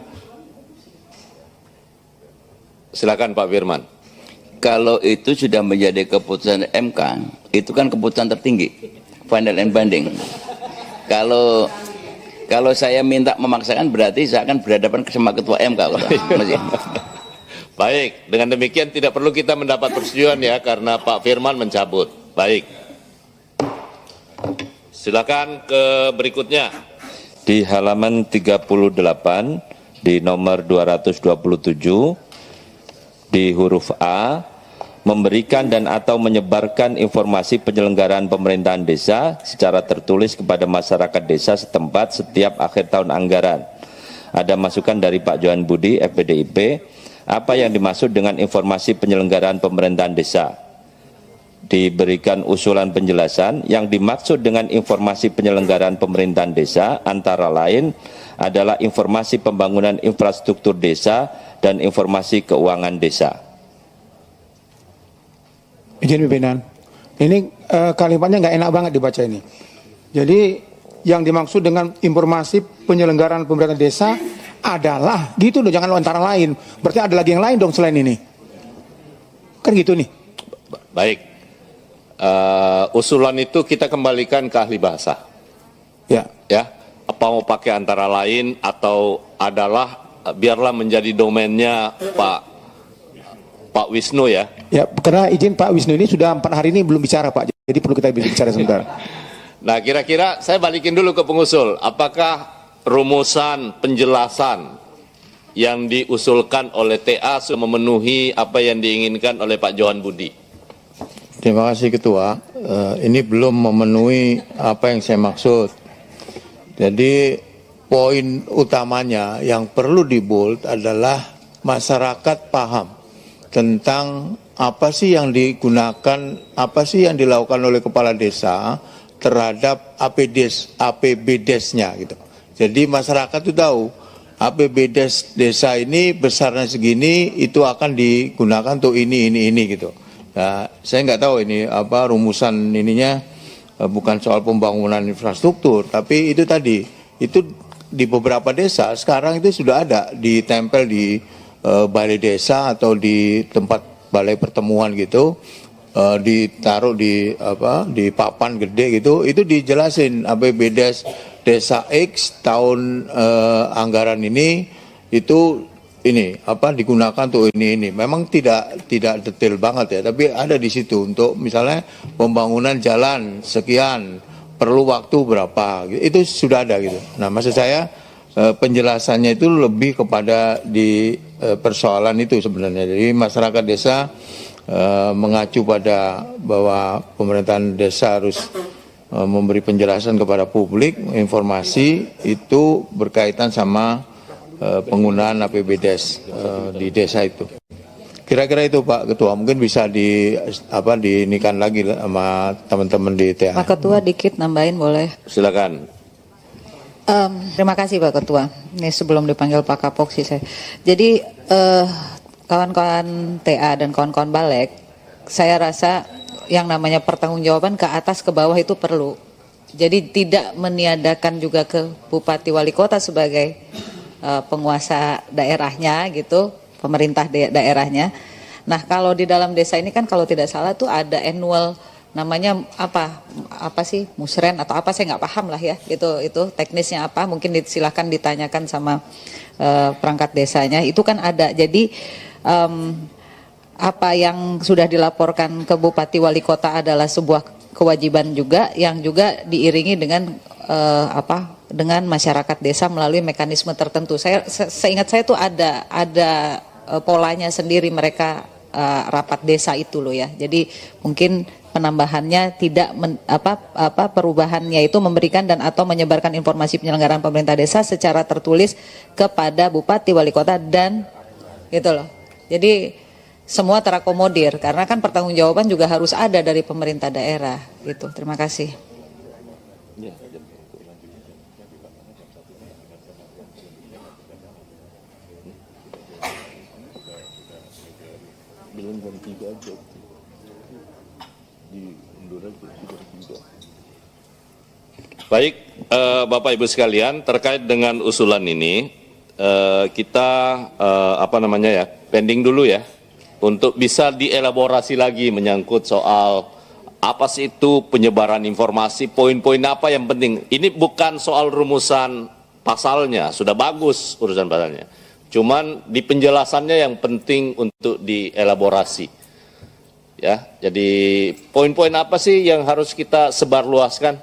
Silakan Pak Firman. Kalau itu sudah menjadi keputusan MK, itu kan keputusan tertinggi, final and binding. Kalau saya minta memaksakan berarti saya akan berhadapan sama ketua MK. Baik, dengan demikian tidak perlu kita mendapat persetujuan ya karena Pak Firman mencabut. Baik. Silakan ke berikutnya. Di halaman 38 di nomor 227 di huruf A, memberikan dan atau menyebarkan informasi penyelenggaraan pemerintahan desa secara tertulis kepada masyarakat desa setempat setiap akhir tahun anggaran. Ada masukan dari Pak Johan Budi, FPDIP, apa yang dimaksud dengan informasi penyelenggaraan pemerintahan desa? Diberikan usulan penjelasan, yang dimaksud dengan informasi penyelenggaraan pemerintahan desa antara lain adalah informasi pembangunan infrastruktur desa dan informasi keuangan desa. Izin pimpinan, ini kalimatnya nggak enak banget dibaca ini. Jadi yang dimaksud dengan informasi penyelenggaraan pemerintahan desa adalah gitu loh, jangan antara lain. Berarti ada lagi yang lain dong selain ini. Kan gitu nih. Baik. Usulan itu kita kembalikan ke ahli bahasa. Ya. Apa mau pakai antara lain atau adalah biarlah menjadi domainnya Pak Wisnu ya. Ya, karena izin Pak Wisnu ini sudah 4 hari ini belum bicara Pak. Jadi perlu kita bicara sebentar. Nah, kira-kira saya balikin dulu ke pengusul. Apakah rumusan penjelasan yang diusulkan oleh TA sudah memenuhi apa yang diinginkan oleh Pak Johan Budi? Terima kasih Ketua. Ini belum memenuhi apa yang saya maksud. Jadi poin utamanya yang perlu di-bold adalah masyarakat paham tentang apa sih yang digunakan, apa sih yang dilakukan oleh kepala desa terhadap APBDes-nya gitu. Jadi masyarakat itu tahu APBDes desa ini besarnya segini, itu akan digunakan untuk ini gitu. Nah, saya nggak tahu ini apa rumusan ininya, bukan soal pembangunan infrastruktur, tapi itu tadi, itu di beberapa desa sekarang itu sudah ada ditempel di balai desa atau di tempat balai pertemuan gitu, ditaruh di papan gede gitu, itu dijelasin APBDes desa X tahun anggaran ini itu ini digunakan untuk ini. Memang tidak detail banget ya, tapi ada di situ untuk misalnya pembangunan jalan sekian perlu waktu berapa, itu sudah ada gitu. Nah, maksud saya penjelasannya itu lebih kepada di persoalan itu sebenarnya. Jadi masyarakat desa mengacu pada bahwa pemerintahan desa harus memberi penjelasan kepada publik, informasi itu berkaitan sama penggunaan APBDes di desa itu. Kira-kira itu Pak Ketua, mungkin bisa dinikan lagi sama teman-teman di TA. Pak Ketua dikit nambahin boleh? Silakan. Terima kasih Pak Ketua. Ini sebelum dipanggil Pak Kapok sih saya. Jadi kawan-kawan TA dan kawan-kawan Balek, saya rasa yang namanya pertanggungjawaban ke atas ke bawah itu perlu. Jadi tidak meniadakan juga ke Bupati Wali Kota sebagai penguasa daerahnya gitu, pemerintah daerahnya. Nah, kalau di dalam desa ini kan kalau tidak salah tuh ada annual namanya apa sih musren atau apa, saya nggak paham lah ya, itu teknisnya apa, mungkin silahkan ditanyakan sama perangkat desanya, itu kan ada. Jadi apa yang sudah dilaporkan ke Bupati Wali Kota adalah sebuah kewajiban juga yang juga diiringi dengan dengan masyarakat desa melalui mekanisme tertentu. Seingat saya tuh ada polanya sendiri mereka rapat desa itu loh ya. Jadi mungkin penambahannya tidak perubahannya itu memberikan dan atau menyebarkan informasi penyelenggaraan pemerintah desa secara tertulis kepada Bupati Wali Kota dan gitu loh. Jadi semua terakomodir karena kan pertanggungjawaban juga harus ada dari pemerintah daerah gitu. Terima kasih. Baik, Bapak Ibu sekalian, terkait dengan usulan ini kita pending dulu ya untuk bisa dielaborasi lagi menyangkut soal apa sih itu penyebaran informasi, poin-poin apa yang penting. Ini bukan soal rumusan pasalnya, sudah bagus urusan pasalnya. Cuman di penjelasannya yang penting untuk dielaborasi. Ya, jadi poin-poin apa sih yang harus kita sebarluaskan?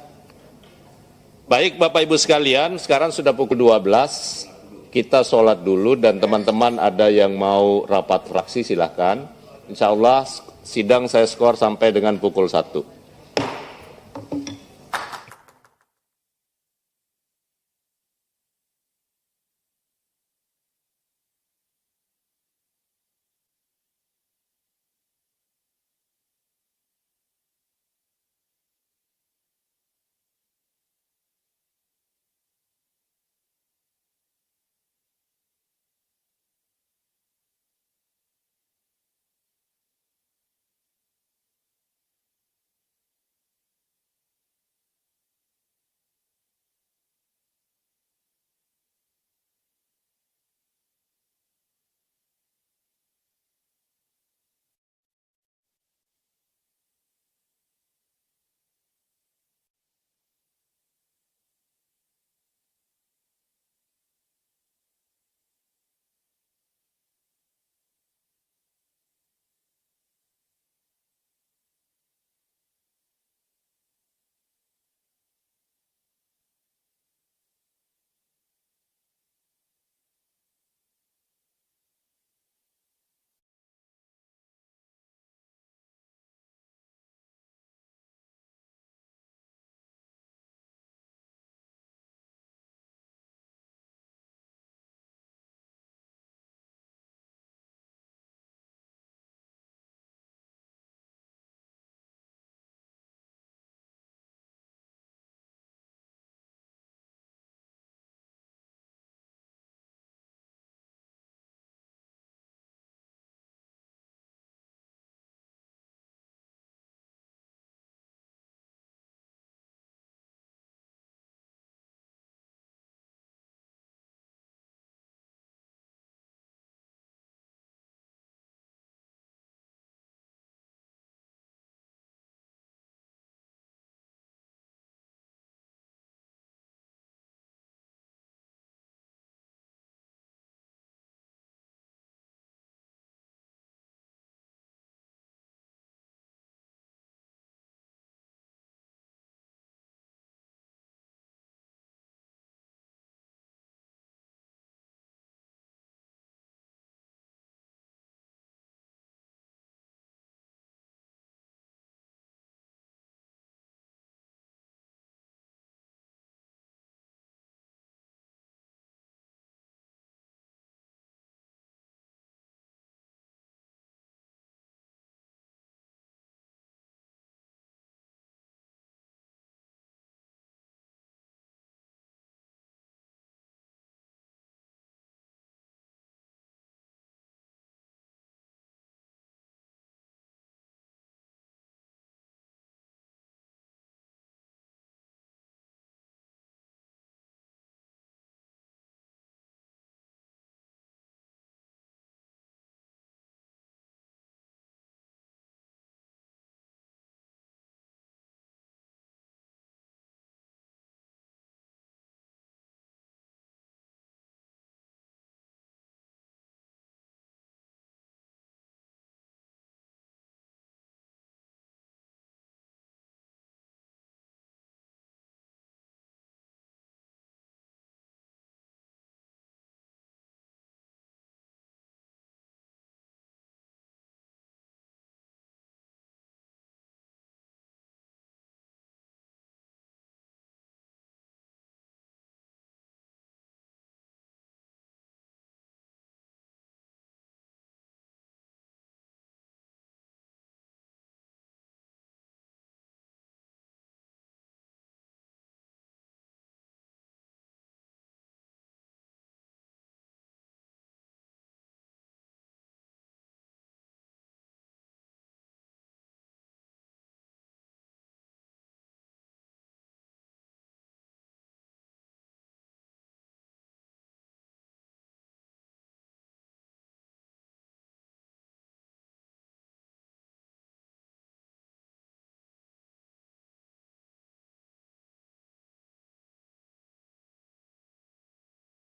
Baik Bapak Ibu sekalian, sekarang sudah pukul 12, kita sholat dulu dan teman-teman ada yang mau rapat fraksi silahkan. Insya Allah sidang saya skor sampai dengan pukul 1.